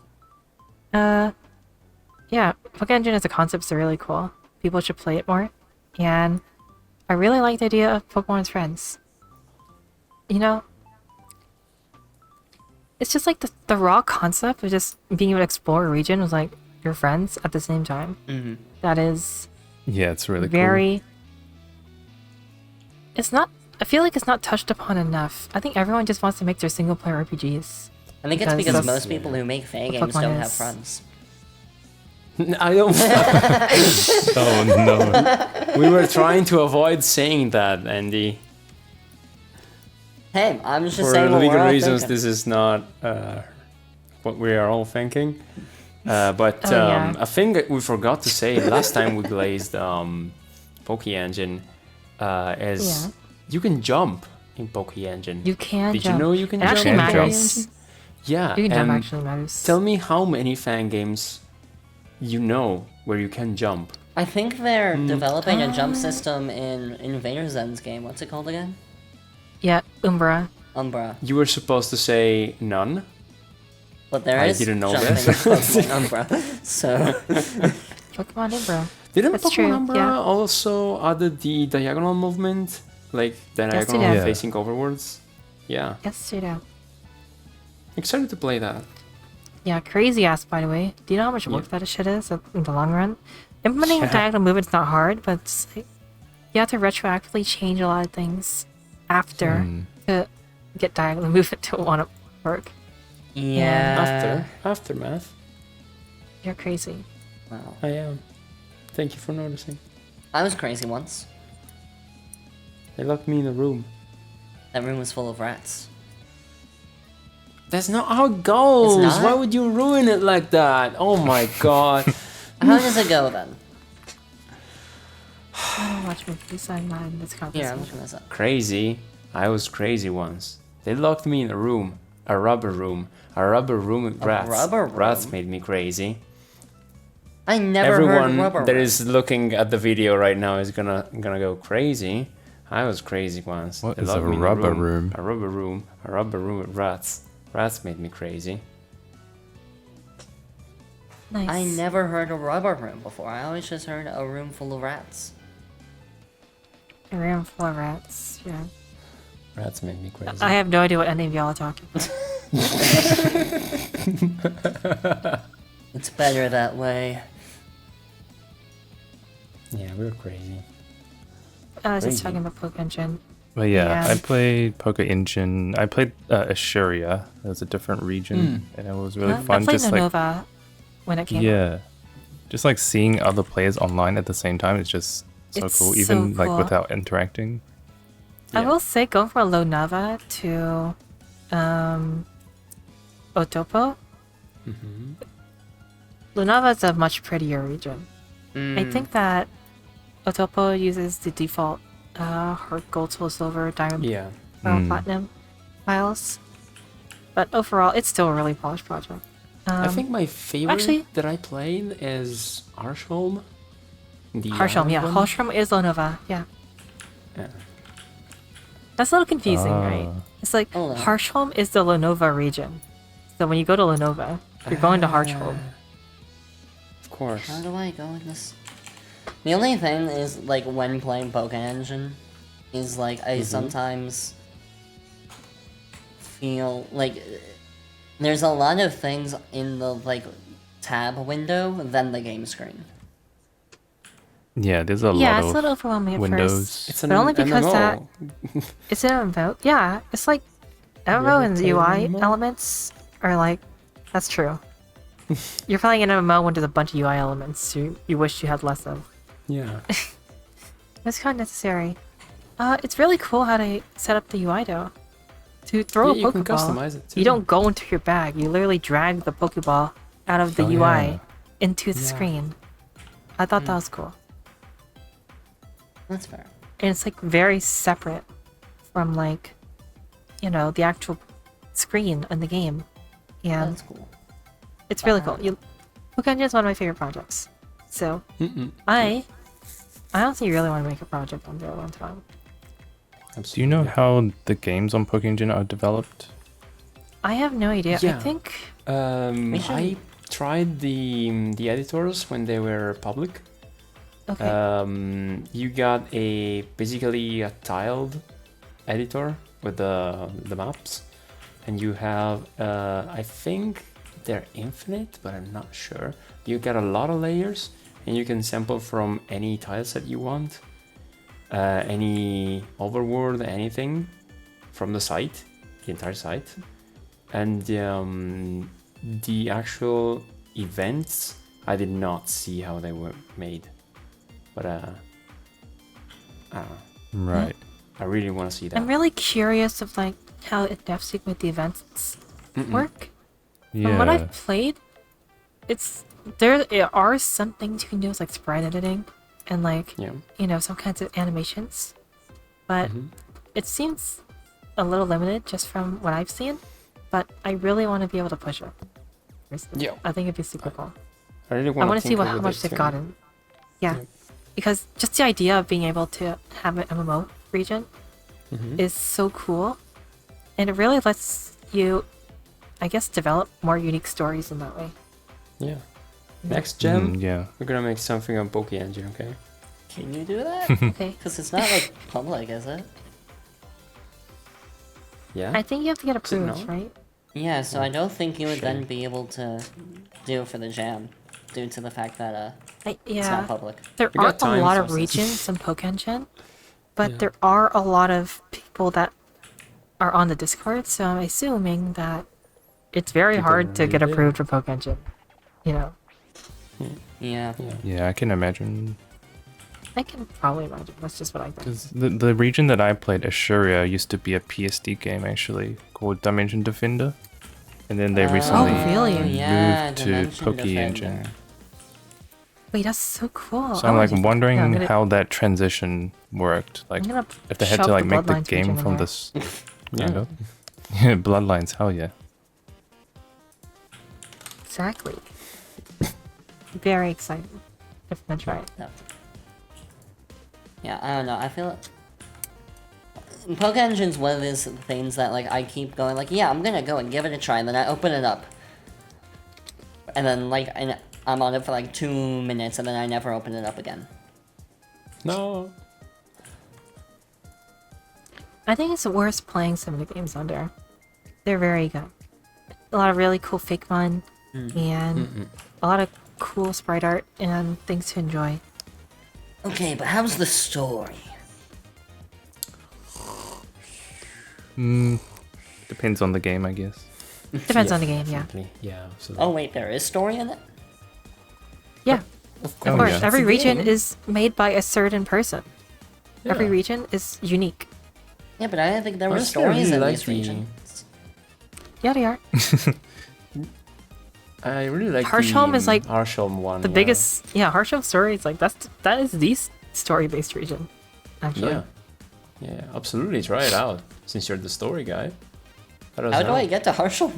Yeah, Poke Engine as a concept is really cool. People should play it more, and I really like the idea of Pokemon as friends. You know, it's just like the raw concept of just being able to explore a region with like your friends at the same time. Mm-hmm. That is Yeah, it's really very. It's not. I feel like it's not touched upon enough. I think everyone just wants to make their single player RPGs. I think it's Because because that's most people who make fan games Pokemon don't have is. friends. I don't. cool. Oh no. We were trying to avoid saying that, Andy. Hey, I'm just For saying what we're legal all reasons, thinking. this is not what we are all thinking. But Oh, yeah. a thing that we forgot to say last time we glazed Poke Engine is Yeah. you can jump in Poke Engine. You can Did jump. you know you can It jump actually in Can Poke jump. matters. Engine? Yeah, You can jump and actually matters. tell me how many fan games you know where you can jump. I think they're developing a Ah. jump system in Invader Zen's game. What's it called again? Yeah, Umbra. Umbra. You were supposed to say none. But there I is didn't know jumping this. in Pokemon Umbra. So, Pokemon Umbra. Didn't That's Pokemon true, Umbra yeah. also added the diagonal movement? like the Yes, they diagonal do. facing overwards. Yeah, Yes, they do. excited to play that. Yeah, crazy ass, by the way. Do you know how much work Yeah. that shit is in the long run? Implementing Yeah. diagonal movement's not hard, but it's like, you have to retroactively change a lot of things after to get diagonal movement to want to work. Yeah. Aftermath. You're crazy. Wow. I am. Thank you for noticing. I was crazy once. They locked me in a room. That room was full of rats. That's not how it goes. It's not? Why would you ruin it like that? Oh my god. How does it go then? I don't watch movies. I'm not in this Here, I'm conversation. looking this up. Crazy. I was crazy once. They locked me in a room. A rubber room with rats. rubber room? Rats made me crazy. I never Everyone heard rubber that room. is looking at the video right now is gonna go crazy. I was crazy once. What They is a locked me in rubber room? A rubber room. A rubber room with rats. Rats made me crazy. Nice. I never heard a rubber room before. I always just heard a room full of rats. A room full of rats. Yeah. Rats made me crazy. I have no idea what any of y'all are talking about. It's better that way. Yeah, we were crazy. I was Crazy. just talking about Poke Engine. But yeah, Yeah. I played Poke Engine. I played Ashuria. It was a different region, and it was really I fun. played Just like Nova when it came out. yeah, just like seeing other players online at the same time is just so It's cool. so Even like cool. without interacting. I Yeah. will say, going from low Nava to Otopo, Lunava is a much prettier region. I think that Otopo uses the default heart, gold, soul, silver, diamond, Yeah. pearl, platinum files. But overall, it's still a really polished project. I think my favorite actually- that I played is Arsholm. The Harsham, yeah. one. Harsham is Lonova, yeah. Yeah. That's a little confusing, right? Ah. It's like Hold on. Harsham is the Lenova region. So when you go to Lenova, you're going to Harsham. Of course. How do I go in this? The only thing is, like, when playing Poke Engine, is like I sometimes feel like there's a lot of things in the like tab window than the game screen. Yeah, there's a Yeah, lot it's a of little overwhelming at windows. first. It's But only because MMO. that it's an MMO. Yeah, it's like MMO ever and played UI MMO? elements are like that's true. You're playing an MMO when there's a bunch of UI elements you wish you had less of. Yeah. It's kind of necessary. It's really cool how they set up the UI though. To throw Yeah, a you can Pokeball, customize it too. you don't go into your bag. You literally drag the Pokeball out of the Oh, UI yeah. into the Yeah. screen. I thought that was cool. That's fair. And it's like very separate from like, you know, the actual screen in the game. And That's cool. it's really cool. Pokemon is one of my favorite projects. So I honestly really want to make a project on there one time. Do you know how the games on Poke Engine are developed? I have no idea. I Yeah. think We should- I tried the editors when they were public. okay. You got basically a tiled editor with the maps, and you have I think they're infinite, but I'm not sure. You get a lot of layers, and you can sample from any tile set you want, any overworld, anything from the site, the entire site, and the actual events. I did not see how they were made. But I don't know. Right. I really want to see that. I'm really curious of like how in-depth you make the events work. From what Yeah. I've played, there are some things you can do with like sprite editing and like Yeah. you know some kinds of animations, but it seems a little limited just from what I've seen. But I really want to be able to push it. Yeah. I think it'd be super cool. I really I want to see how much they've gotten. Yeah. Because just the idea of being able to have an MMO region is so cool. And it really lets you, I guess, develop more unique stories in that way. Yeah. Next gen, Yeah. we're gonna make something on Poke Engine, okay? Can you do that? Okay. Because it's not like public, is it? Yeah. I think you have to get approved, no? right? Yeah, so I don't think you would then Shame. be able to do it for the jam, due to the fact that it's Yeah. not public. There We got aren't a time lot of sources. regions in PokeEngine, but Yeah. there are a lot of people that are on the Discord, so I'm assuming that it's very People hard to really get did. approved for PokeEngine. You know, Yeah. Yeah, I can imagine. I can probably imagine. That's just what I think. Because the region that I played, Ashuria, used to be a PSD game actually called Dimension Defender. And then they recently really? Yeah, moved to Dimension PokeEngine. Defender. Wait, that's so cool. So I'm like wondering I'm gonna- how that transition worked. Like I'm gonna if they had shove to like the make the Bloodlines game region in from there. this kind of. Yeah, Bloodlines, hell yeah. Exactly. Very excited. If I'm gonna try it. Yeah, I don't know. I feel PokeEngine's one of these things that like I keep going like, yeah, I'm gonna go and give it a try, and then I open it up, and then like I'm on it for like 2 minutes, and then I never open it up again. No. I think it's worth playing some of the games on there. They're very good. A lot of really cool fake fun, and a lot of cool sprite art and things to enjoy. Okay, but how's the story? Depends on the game, I guess. Depends on the game, yeah. Definitely. Yeah, absolutely. Oh wait, there is story in it? Yeah, Of of course. yeah. Every It's a region game. is made by a certain person. Every Yeah. region is unique. Yeah, but I didn't think there were Honestly, I stories really in like these the- regions. Yeah, they are. I really like Harsholm the is, like, Harsholm one. The biggest, Harsholm story is like that is the story-based region, actually. Yeah. Yeah, absolutely. Try it out. Since you're the story guy. Let us How do know. I get to Harshal?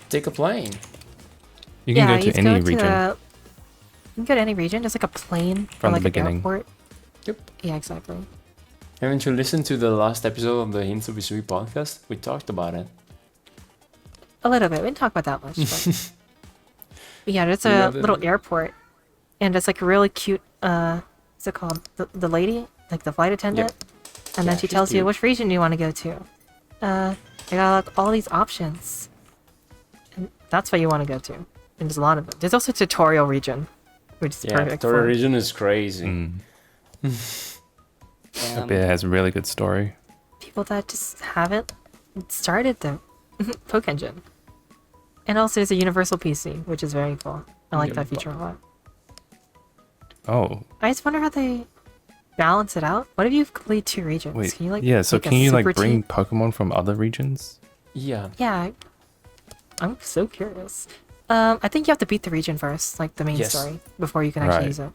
Take a plane. You can Yeah, go you to any go region. You can go to any region. There's like a plane From or the like an beginning. airport. Yep. Yeah, exactly. Haven't you listened to the last episode of the Hisui podcast? We talked about it. A little bit. We didn't talk about that much. But yeah, there's You a have it? little airport, and it's like a really cute. What's it called? The lady, like the flight attendant, and Yeah, then she she's tells you cute. which region you want to go to. They got like all these options, and that's what you want to go to. And there's a lot of them. There's also a tutorial region, which is Yeah, perfect Victoria for region is crazy. I bet it has a really good story. people that just haven't started the PokeEngine. And also there's a universal PC, which is very cool. I like that feature a lot. Oh, I just wonder how they balance it out. What if you complete 2 regions? wait. Can you like yeah, so make a can you like super bring team? Pokemon from other regions? Yeah. Yeah, I'm so curious. I think you have to beat the region first, like the main Yes. story, before you can actually Right. use it.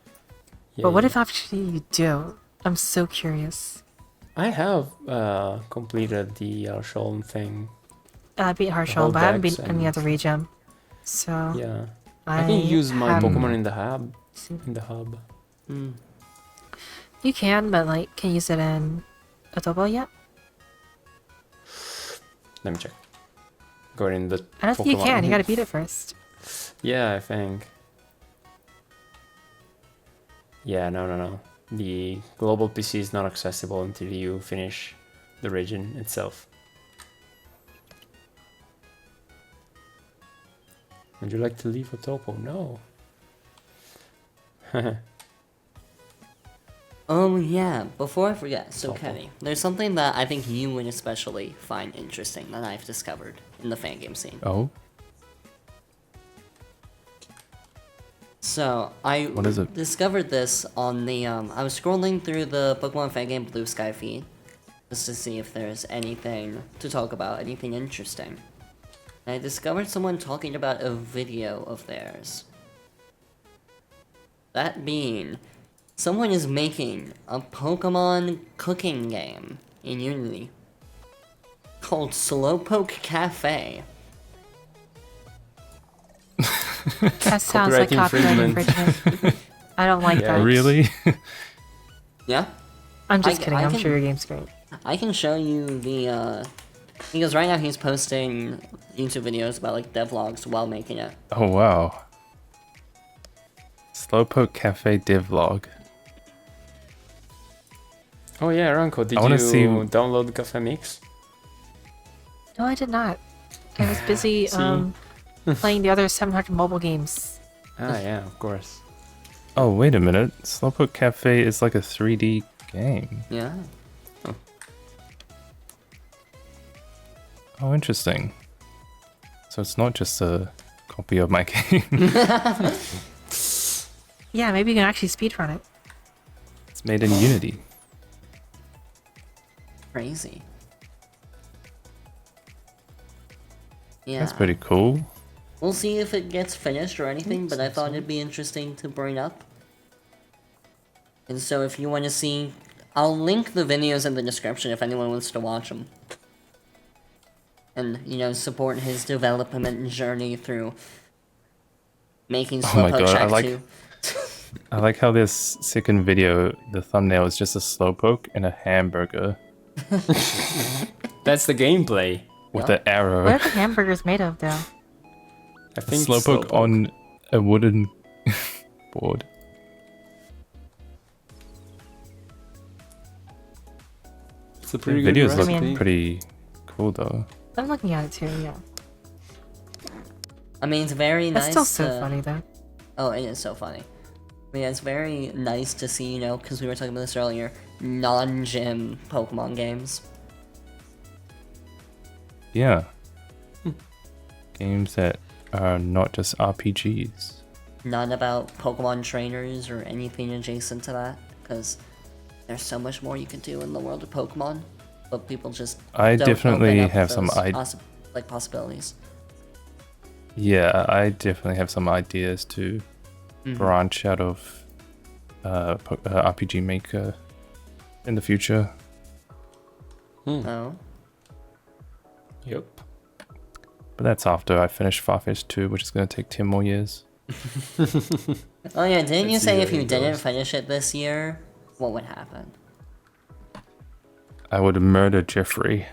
Yeah, But what yeah. if actually you do? I'm so curious. I have completed the Harsholm thing. I beat whole Harsholm, but I haven't decks beat any and- other region. So Yeah. I can use my haven't Pokemon in the hub. seen- In the hub. You can, but like, can you use it in Otobo yet? Let me check. Go in the I don't think you Pokemon can. You hub. gotta beat it first. Yeah, I think. Yeah, no. The global PC is not accessible until you finish the region itself. Would you like to leave a topo? No. Oh yeah, before I forget, so Topo. Kenny, there's something that I think you would especially find interesting that I've discovered in the fan game scene. Oh, So I What is it? discovered this on the I was scrolling through the Pokemon fan game Blue Sky feed just to see if there's anything to talk about, anything interesting. And I discovered someone talking about a video of theirs. That being, someone is making a Pokemon cooking game in Unity called Slowpoke Cafe. That sounds like Copyright copyright infringement. infringement. I don't like Yeah, that. really? Yeah? I'm just I- kidding. I I'm can- sure your game's great. I can show you the, because right now he's posting YouTube videos about, like, devlogs while making it. Oh wow. Slowpoke Cafe devlog. Oh yeah, Ranko, did I wanna you see- download Cafe Mix? No, I did not. I was busy playing the other 700 mobile games. Ah, yeah, of course. Oh, wait a minute. Slowpoke Cafe is like a 3D game. Yeah. Oh, interesting. So it's not just a copy of my game. Yeah, maybe you can actually speedrun it. It's made in Unity. Crazy. Yeah. That's pretty cool. We'll see if it gets finished or anything, but I thought it'd be interesting to bring up. And so if you want to see, I'll link the videos in the description if anyone wants to watch them. And, you know, support his development journey through making Oh my Slowpoke God, I Shack like- 2. I like how this second video, the thumbnail is just a Slowpoke and a hamburger That's the gameplay. with Yeah. an arrow. What are the hamburgers made of, though? I think Slowpoke on a wooden board. It's a The pretty good videos look recipe. pretty cool though. I'm looking at it too, yeah. I mean, it's very That's nice still so to- funny, though. Oh, it is so funny. I mean, it's very nice to see, you know, because we were talking about this earlier, non-gym Pokemon games. Yeah. Games that are not just RPGs. Not about Pokemon trainers or anything adjacent to that, because there's so much more you can do in the world of Pokemon, but people just I don't definitely open up have some those possibilities. Yeah, I definitely have some ideas to Mhm. branch out of RPG Maker in the future. Oh, Yep. But that's after I finish Farfetch 2, which is going to take 10 more years. oh yeah, didn't you Let's say see if how you it didn't goes. finish it this year, what would happen? I would murder Jeffrey.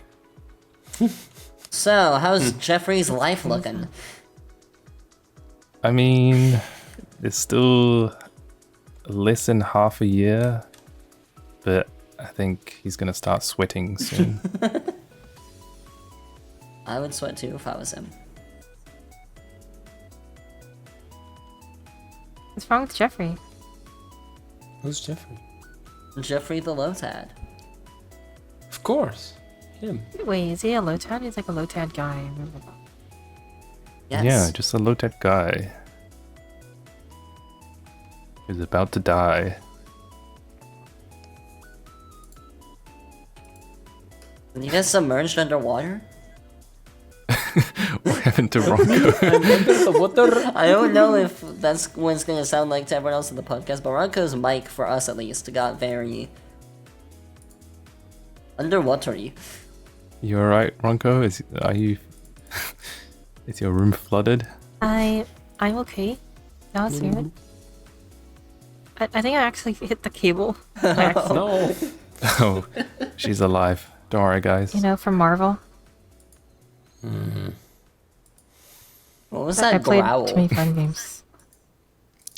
So, how's Jeffrey's life looking? I mean, it's still less than half a year, but I think he's going to start sweating soon. I would sweat too if I was him. What's wrong with Jeffrey? Who's Jeffrey? Jeffrey the Lotad. Of course. Him. Wait, is he a Lotad? He's like a Lotad guy. I remember that. Yes. Yeah, just a low-tech guy. He's about to die. When you get submerged underwater? What happened to Ronko? What the? I don't know if that's what it's gonna sound like to everyone else in the podcast, but Ronko's mic, for us at least, got very underwatery. You alright, Ronko? Are you... Is your room flooded? I'm okay. Now it's good. I think I actually hit the cable. by accident. No. Oh, she's alive. Don't worry, guys. You know, from Marvel. What was I that played growl? too many fun games.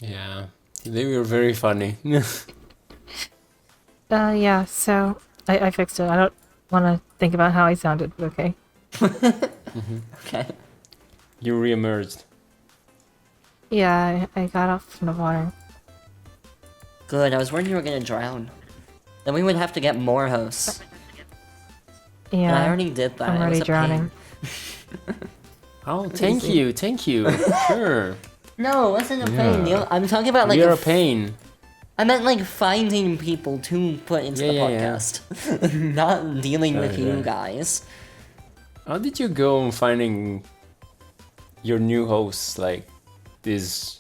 Yeah. They were very funny. Yeah, so I fixed it. I don't want to think about how I sounded, but okay. Okay. You re-emerged. Yeah, I got off from the water. Good, I was worried you were gonna drown. Then we would have to get more hosts. And I Yeah, already did that. I'm It was already a drowning. pain. Oh, thank you. Sure. No, it wasn't a Yeah. pain, Neil. I'm talking about like You're a pain. I meant like finding people to put into the Yeah, yeah, yeah. podcast. Not dealing with Sure, you sure. guys. How did you go on finding your new hosts, like these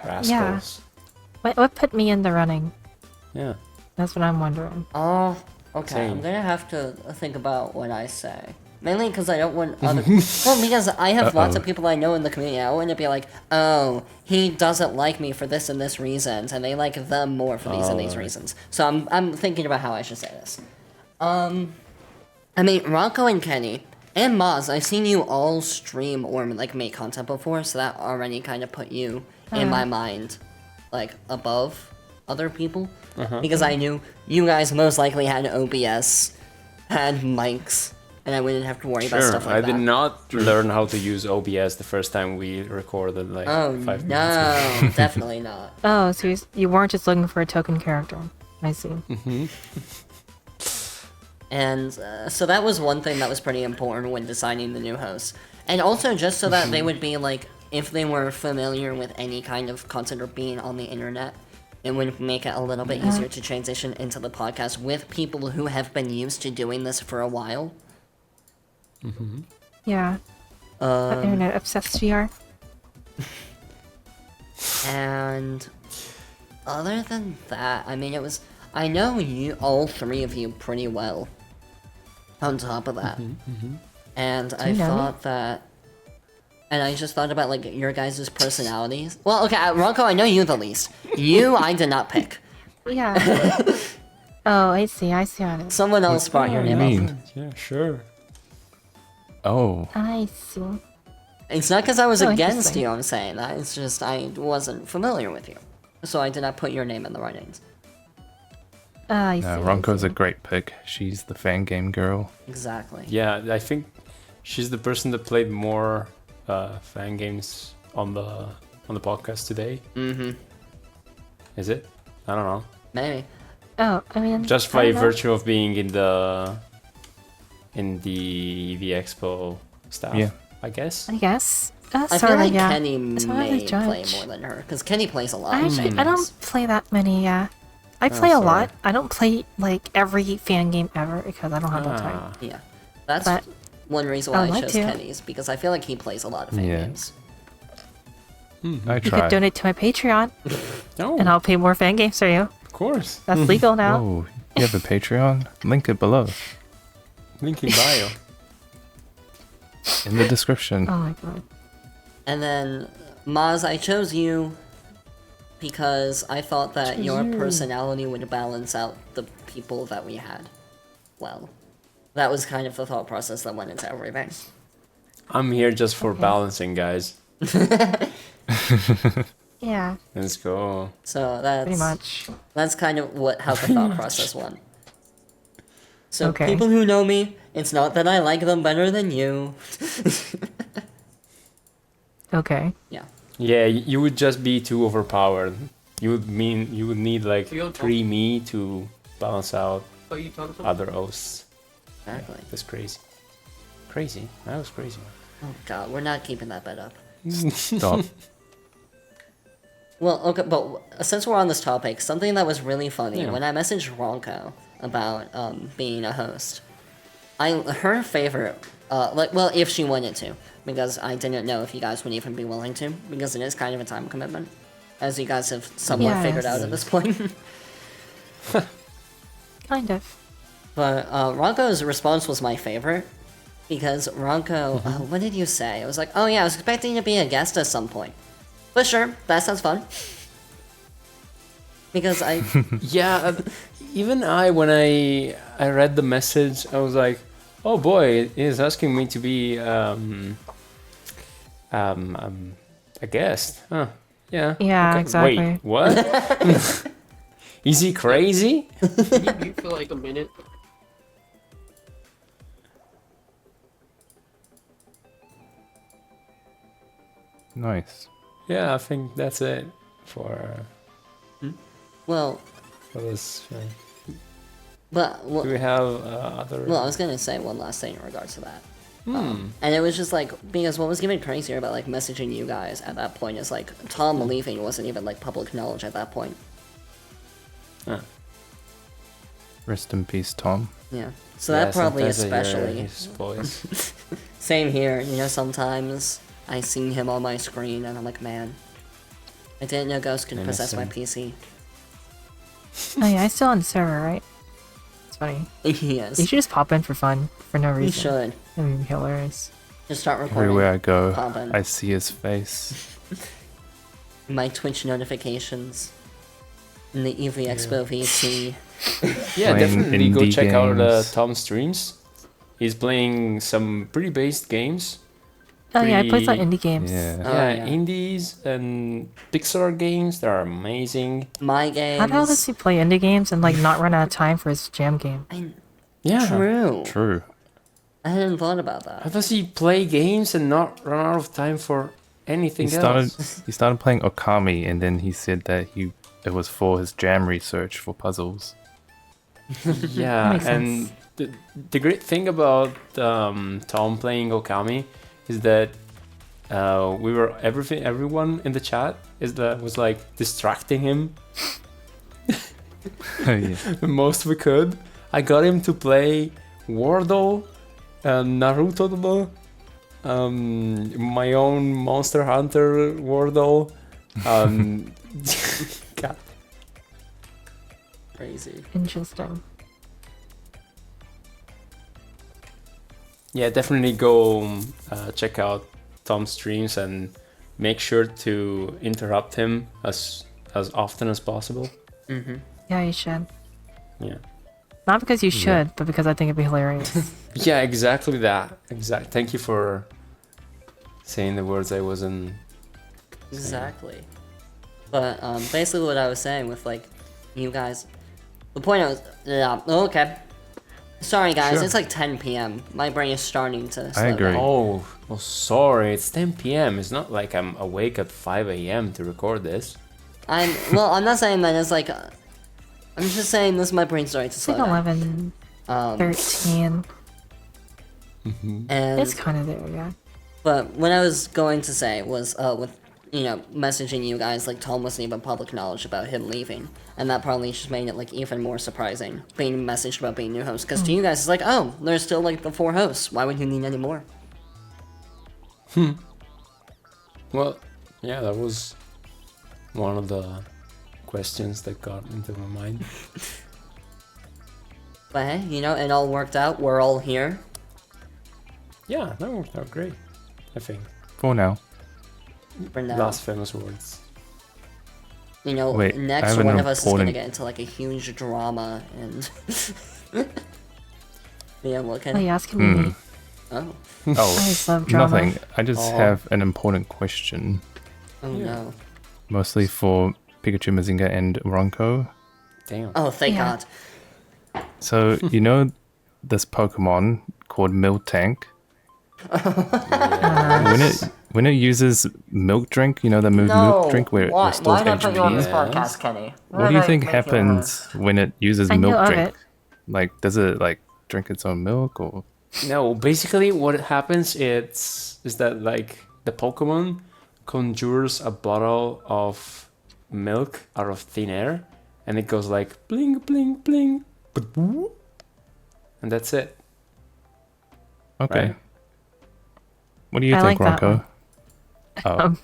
rascals? What put me in the running? Yeah. That's what I'm wondering. Oh, okay. Same. I'm gonna have to think about what I say. Mainly because I don't want other. Well, because I have lots of people I know in the community. I want to be like, oh, he doesn't like me for this and this reasons, and they like them more for these and these reasons. So I'm thinking about how I should say this. I mean, Rocco and Kenny and Maz, I've seen you all stream or like make content before, so that already kind of put you in my mind, like above other people. Because I knew you guys most likely had OBS, had mics, and I wouldn't have to worry about stuff like I that. did not learn how to use OBS the first time we recorded, like, 5 minutes ago. No, definitely not. Oh, so you weren't just looking for a token character. I see. And so that was one thing that was pretty important when designing the new hosts. And also just so that they would be like, if they were familiar with any kind of content or being on the internet, it would make it a little bit easier to transition into the podcast with people who have been used to doing this for a while. Yeah. Internet obsessed VR. And other than that, I mean, I know you, all three of you, pretty well. On top of that. And I thought that... And I just thought about, like, your guys' personalities. Well, okay, Ronco, I know you the least. You, I did not pick. Yeah. Oh, I see how it is. Someone else brought your What do you name up. mean? Yeah, sure. Oh, I see. It's not because I was against interesting. you, I'm saying that. It's just I wasn't familiar with you. So I did not put your name in the runnings. I see. Ronko's a great pick. She's the fan game girl. Exactly. Yeah, I think she's the person that played more fan games on the podcast today. Is it? I don't know. Maybe. Oh, I mean, Just I by don't know. virtue of being in the EV Expo staff, Yeah. I guess. I guess. I Sort feel of, like yeah. Kenny It's hard to may play judge. more than her. Because Kenny plays a lot. I don't play that many, yeah. I play a sorry. lot. I don't play, like, every fan game ever because I don't have that time. Ah, Yeah. That's But one reason why I I like chose to. Kenny's. Because I feel like he plays a lot of fan Yeah. games. I You could tried. donate to my Patreon, oh, and I'll pay more fan games for you. of course. That's legal now. Oh, you have a Patreon? Link it below Link in bio. in the description. Oh my god. And then, Maz, I chose you because I thought that your personality would balance out the people that we had. Well, that was kind of the thought process that went into everything. I'm here just for balancing, guys. Yeah, Let's go. So pretty much. that's kind of how the thought process went. So Okay. people who know me, it's not that I like them better than you. Okay. Yeah. Yeah, you would just be too overpowered. You would need like 3 me to balance out other hosts. Exactly. That's crazy. Crazy. That was crazy. Oh god, we're not keeping that bit up. Stop. Well, okay, but since we're on this topic, something that was really funny, Yeah. when I messaged Ronco about being a host, her favorite, if she wanted to, because I didn't know if you guys would even be willing to, because it is kind of a time commitment, as you guys have somewhat figured out at this point. Kind of. But Ronco's response was my favorite, because Ronco, what did you say? It was like, oh yeah, I was expecting to be a guest at some point. But sure, that sounds fun. Because I... Yeah, even when I read the message, I was like, oh boy, he's asking me to be a guest. Huh. Yeah. Yeah, okay. exactly. Wait, what? Is he crazy? You for like a minute. Nice. Yeah, I think that's it for well, this thing. but... Do we have other... Well, I was gonna say one last thing in regards to that. And it was just like, because what was even crazier about like messaging you guys at that point is like, Tom leaving wasn't even like public knowledge at that point. Rest in peace, Tom. Yeah. So that probably sometimes I hear especially. his voice. Same here, you know, sometimes I see him on my screen and I'm like, man, I didn't know Ghost could possess my PC. Oh yeah, I'm still on the server, right? It's funny. Yes. You should just pop in for fun, for no You reason. should. That would be hilarious. Just start recording. Everywhere I go, Pop in. I see his face. My Twitch notifications. In the EV Expo VC. Yeah, Playing definitely go indie check out games. Tom's streams. He's playing some pretty based games. Oh yeah, I play some Free- indie games. Yeah. yeah. indies and Pixar games, they're amazing. My games. How the hell does he play indie games and like not run out of time for his jam game? Yeah. True. True. I hadn't thought about How that. does he play games and not run out of time for anything else? He started playing Okami, and then he said that it was for his jam research for puzzles. Yeah, makes and sense. the great thing about Tom playing Okami is that everyone in the chat was like distracting him Yeah. the most we could. I got him to play Wordle, Naruto, my own Monster Hunter Wordle. God. Crazy. Interesting. Yeah, definitely go check out Tom's streams and make sure to interrupt him as often as possible. Mm-hmm. Yeah, you should. Yeah. Not because you should, but because I think it'd be hilarious. Yeah, exactly that. Thank you for saying the words I wasn't. Exactly. But basically what I was saying with like you guys, the point I was okay. Sorry guys, Sure. it's like 10 p.m. My brain is starting to slow agree. down. Oh, sorry. It's 10 p.m. It's not like I'm awake at 5 a.m. to record this. I'm not saying that it's like I'm just saying this my brain's starting to It's slow like down. 11, 13. And It's kind of there, yeah. but what I was going to say was with messaging you guys, like Tom wasn't even public knowledge about him leaving, and that probably just made it like even more surprising being messaged about being new host, because to you guys it's like, oh, there's still like the 4 hosts, why would you need any more? Well, yeah, that was one of the questions that got into my mind. But hey, it all worked out, we're all here. Yeah, that worked out great, I think. For now. For now. Last famous words. Wait, I next have an one of us is gonna important- get into like a huge drama and yeah, what Oh, kind you of asking me? oh I Oh, just love drama. nothing. I just Aw. have an important question, no. mostly for Pikachu, Mazinga, and Ronko. Damn. Oh, thank Yeah. God. So, you know this Pokemon called Miltank? When it uses Milk Drink, you know the move Milk Drink where it restores HP? this podcast, Kenny? What do you think happens when it uses I know Milk of Drink? it. Like, does it like drink its own milk or? No, basically what happens is that like the Pokemon conjures a bottle of milk out of thin air, and it goes like bling bling bling, and that's it. Okay. Right. What do you I think, like that Ronko? Oh,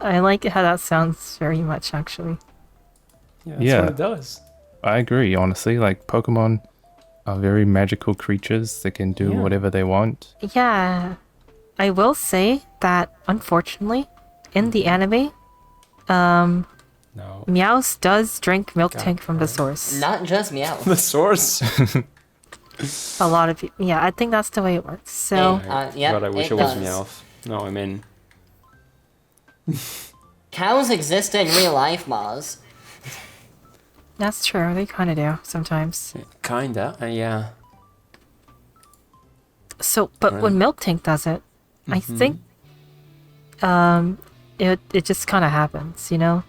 I like how that sounds very much, actually. Yeah, that's Yeah. what it does. I agree. Honestly, like Pokemon are very magical creatures. They can do Yeah. whatever they want. Yeah. I will say that, unfortunately, in the anime, No. Meowth does drink milk God, tank from the right. source. Not just meow. The source. A lot of people. Yeah, I think that's the way it works. So, Yep, God, I wish it it was does. Meowth. No, I mean, Cows exist in real life, Maz. that's true. They kind of do sometimes. kinda. Yeah. So, but when Milk Tank does it, I think it just kind of happens, you know?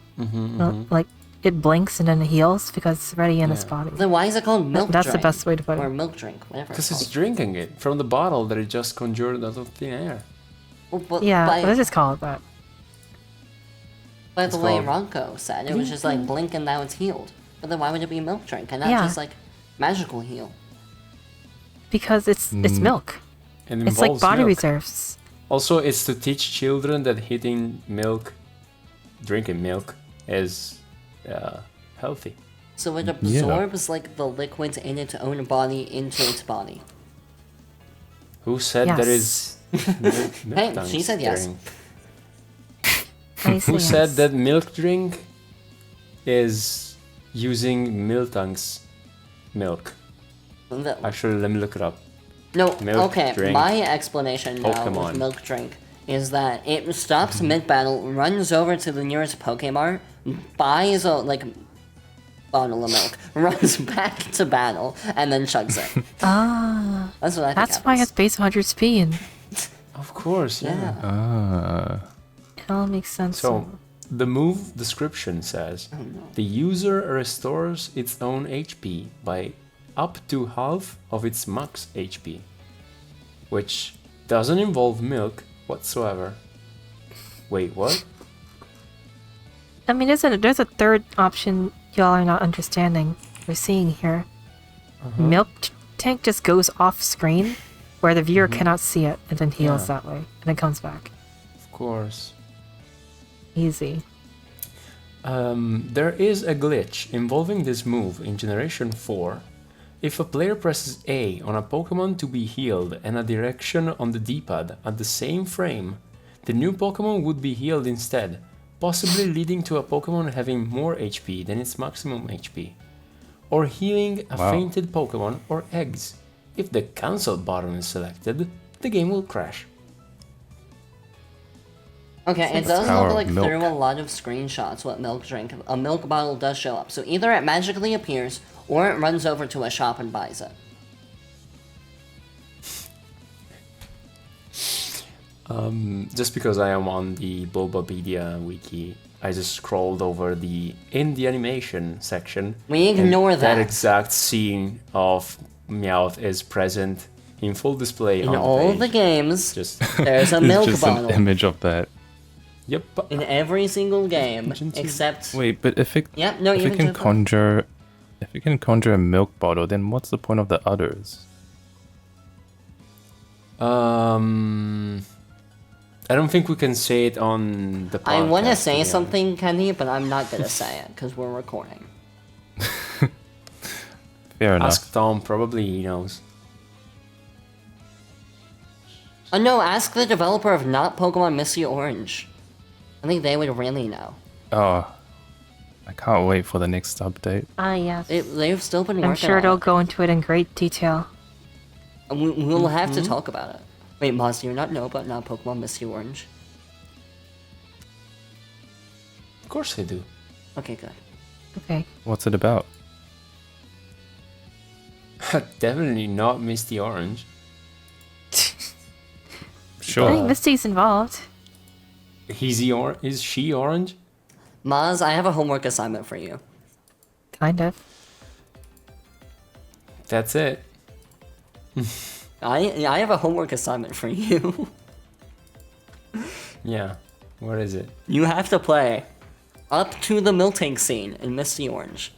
Like, it blinks and then it heals because it's already in its Yeah. body. Then why is it called milk That's the drink? best way to put Or it. milk drink, whatever. Because it's drinking it from the bottle that it just conjured out of thin air. Yeah, by, let's just call it that. by it's the way called- Ronko said, it was just like blink and now it's healed. But then why would it be milk drink and not Yeah. just like magical heal? Because it's milk. It It's like involves body milk. reserves. Also, it's to teach children that drinking milk is healthy. So it absorbs like the liquids in its own body into its body. Who said that Yes. is milk Hey, tongues she said yes. drink? I say Who said yes. that milk drink is using Miltank's milk? The- Actually, let me look it up. No, Milk okay, drink. my explanation now Pokemon. with milk drink is that it stops mid-battle, runs over to the nearest Pokemart, buys a, bottle of milk, runs back to battle, and then chugs it. Ah, That's what I think that's why happens. it's base 100 speed. Of course, yeah. Ah. It all makes sense. So, the move description says, the user restores its own HP by up to half of its max HP, which doesn't involve milk whatsoever. Wait, what? I mean, there's a third option y'all are not understanding. We're seeing here. Milk tank just goes off screen, where the viewer cannot see it, and then heals Yeah. that way, and then comes back. Of course. Easy. There is a glitch involving this move in Generation 4. If a player presses A on a Pokemon to be healed and a direction on the D-pad at the same frame, the new Pokemon would be healed instead, possibly leading to a Pokemon having more HP than its maximum HP. Or healing a Wow. fainted Pokemon or eggs. If the cancel button is selected, the game will crash. Okay, it the does power look of like milk. through a lot of screenshots what milk drink, a milk bottle does show up. So either it magically appears, or it runs over to a shop and buys it. Just because I am on the Bulbapedia wiki, I just scrolled over in the animation section. We and ignore that. That exact scene of Meowth is present in full display In on all the the page. games, Just there's a It's milk just bottle. an image of that. yep. In every single game, Gentle. except... Wait, but if it Yep, no, if you it can do that. conjure a milk bottle, then what's the point of the others? I don't think we can say it on the podcast. I want to be say honest. something, Kenny, but I'm not going to say it, because we're recording. Fair enough. Ask Tom, probably he knows. No, ask the developer of not Pokemon Misty Orange. I think they would really know. Oh, I can't wait for the next update. Ah, yes. They've still been working I'm sure on it'll it. go into it in great detail. We'll have to talk about it. Wait, Moz, do you not know about not Pokemon Misty Orange? Of course I do. Okay, good. Okay. What's it about? Definitely not Misty Orange. I Sure. think Misty's involved. Is she orange? Moz, I have a homework assignment for you. Kind of. That's it. I have a homework assignment for you. Yeah. What is it? You have to play up to the Miltank scene in Misty Orange.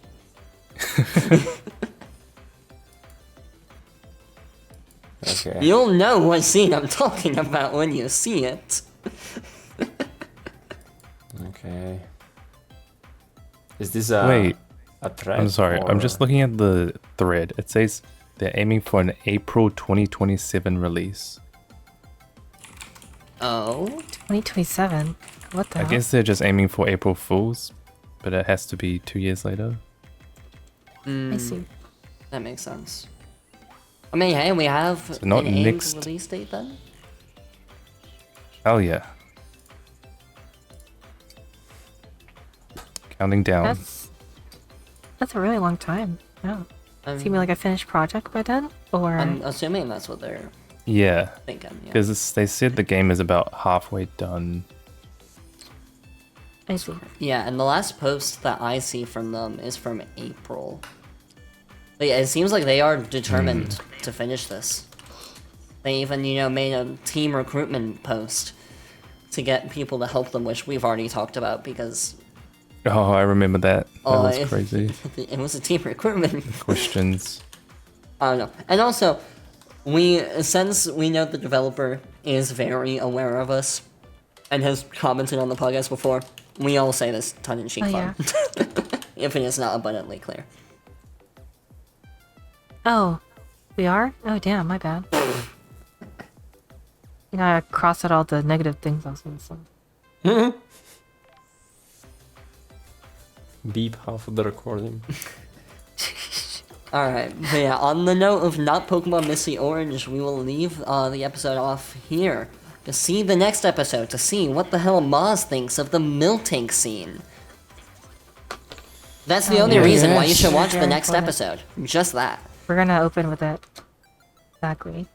Okay. You'll know what scene I'm talking about when you see it. Okay. Is this a Wait, a threat? I'm sorry. I'm or- just looking at the thread. It says they're aiming for an April 2027 release. Oh? 2027. What the I hell? guess they're just aiming for April Fools, but it has to be 2 years later. I see. That makes sense. I mean, hey, we have So not an aimed next- release date then? Hell yeah. Counting down. That's a really long time. Yeah. Um, Seeming like a finished project by then? Or I'm assuming that's what they're Yeah, thinking. Yeah. because they said the game is about halfway done. I see. Yeah, and the last post that I see from them is from April. But yeah, it seems like they are determined to finish this. They even, made a team recruitment post to get people to help them, which we've already talked about because Oh, I remember that. That Oh, was it- crazy. it was a team recruitment. Questions. I don't know. And also, since we know the developer is very aware of us and has commented on the podcast before, we all say this tongue-in-cheek Oh, fun. If it is not abundantly clear. Oh, we are? Oh, damn, my bad. You gotta cross out all the negative things I was gonna say. Beep half of the recording. Alright, but yeah, on the note of not Pokemon Misty Orange, we will leave the episode off here. To see the next episode, to see what the hell Moz thinks of the Miltank scene. That's the only reason why you should watch the Very next important. episode. Just that. We're gonna open with it. Exactly.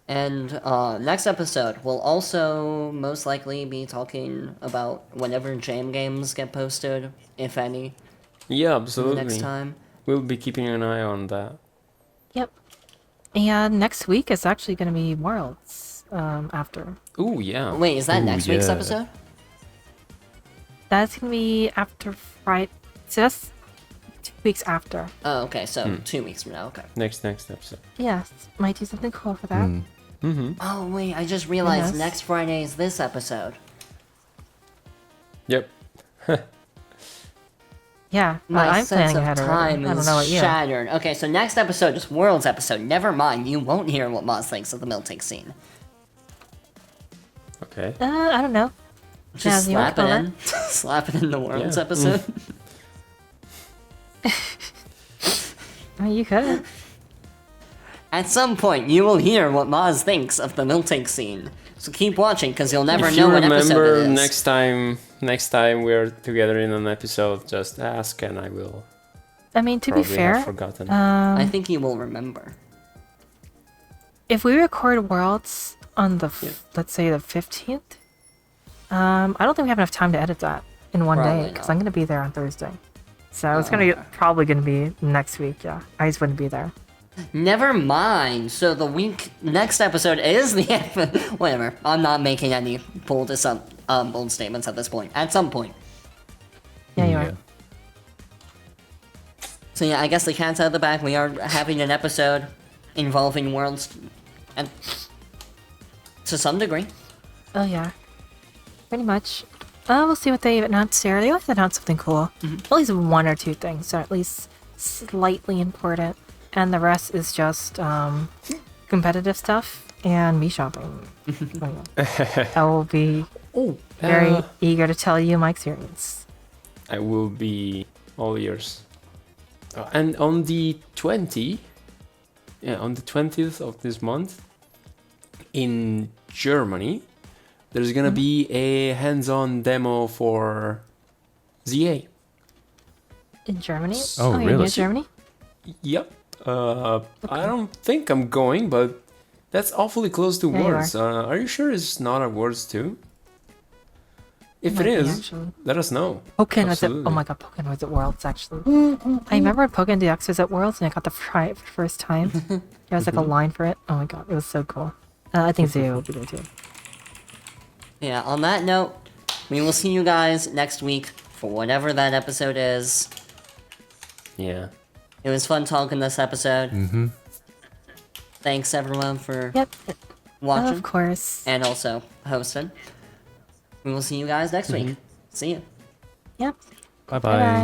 And next episode, we'll also most likely be talking about whenever jam games get posted, if any, Yeah, absolutely. next time. We'll be keeping an eye on that. Yep. And next week is actually gonna be Worlds. After. Ooh, yeah. Wait, is that Ooh, next week's yeah. episode? That's gonna be after Friday. So that's 2 weeks after. Oh, okay, so 2 weeks from now, okay. Next episode. Yes, might do something cool for that. Mm. Oh, wait, I just realized Yes. next Friday is this episode. Yep. Yeah, My I'm sense planning of ahead time already. I don't is know what you. shattered. Okay, so next episode is World's episode. Never mind, you won't hear what Moz thinks of the Miltank scene. Okay. I don't know. Just Yeah, you want slap it to in. Slap it in the World's Yeah. episode. I mean, you could. At some point, you will hear what Moz thinks of the Miltank scene. So keep watching, because you'll never If know you what episode remember, it is. next time we're together in an episode, just ask and I will I mean, to be probably fair, have forgotten. I think you will remember. if we record Worlds on the, let's say the 15th, I don't think we have enough time to edit that in one Probably day, because not. I'm going to be there on Thursday. So it's gonna be probably gonna be next week. Yeah, I just wouldn't be there. Never mind. So the week next episode is the whatever. I'm not making any bold statements at this point. At some point. Yeah, you Yeah. are. So yeah, I guess the cat's out of the bag. We are having an episode involving worlds, and to some degree. Oh yeah, pretty much. We'll see what they announce here. They always announce something cool. At least one or two things, so at least slightly important. And the rest is just competitive stuff and me shopping. I will be very eager to tell you my experience. I will be all ears. And on the 20th of this month, in Germany, there's gonna be a hands-on demo for ZA. In Germany? Oh, you're really? near Germany? Yep. I don't think I'm going, but that's awfully close to Yeah, you Worlds. Are you sure it's not at Worlds too? If Might it be, is, actually. let us know. Pokemon was at, oh Absolutely. my god, Pokemon was at Worlds actually. I remember when Pokemon DX was at Worlds and I got the fry for the first time. There was like a line for it. Oh my god, it was so cool. I think Zeo will be there too. Yeah, on that note, we will see you guys next week for whatever that episode is. Yeah. It was fun talking this episode. Mm-hmm. Thanks everyone for Yep, watching of course. and also hosting. We will see you guys next week. See you. Yep. Bye-bye. Bye-bye.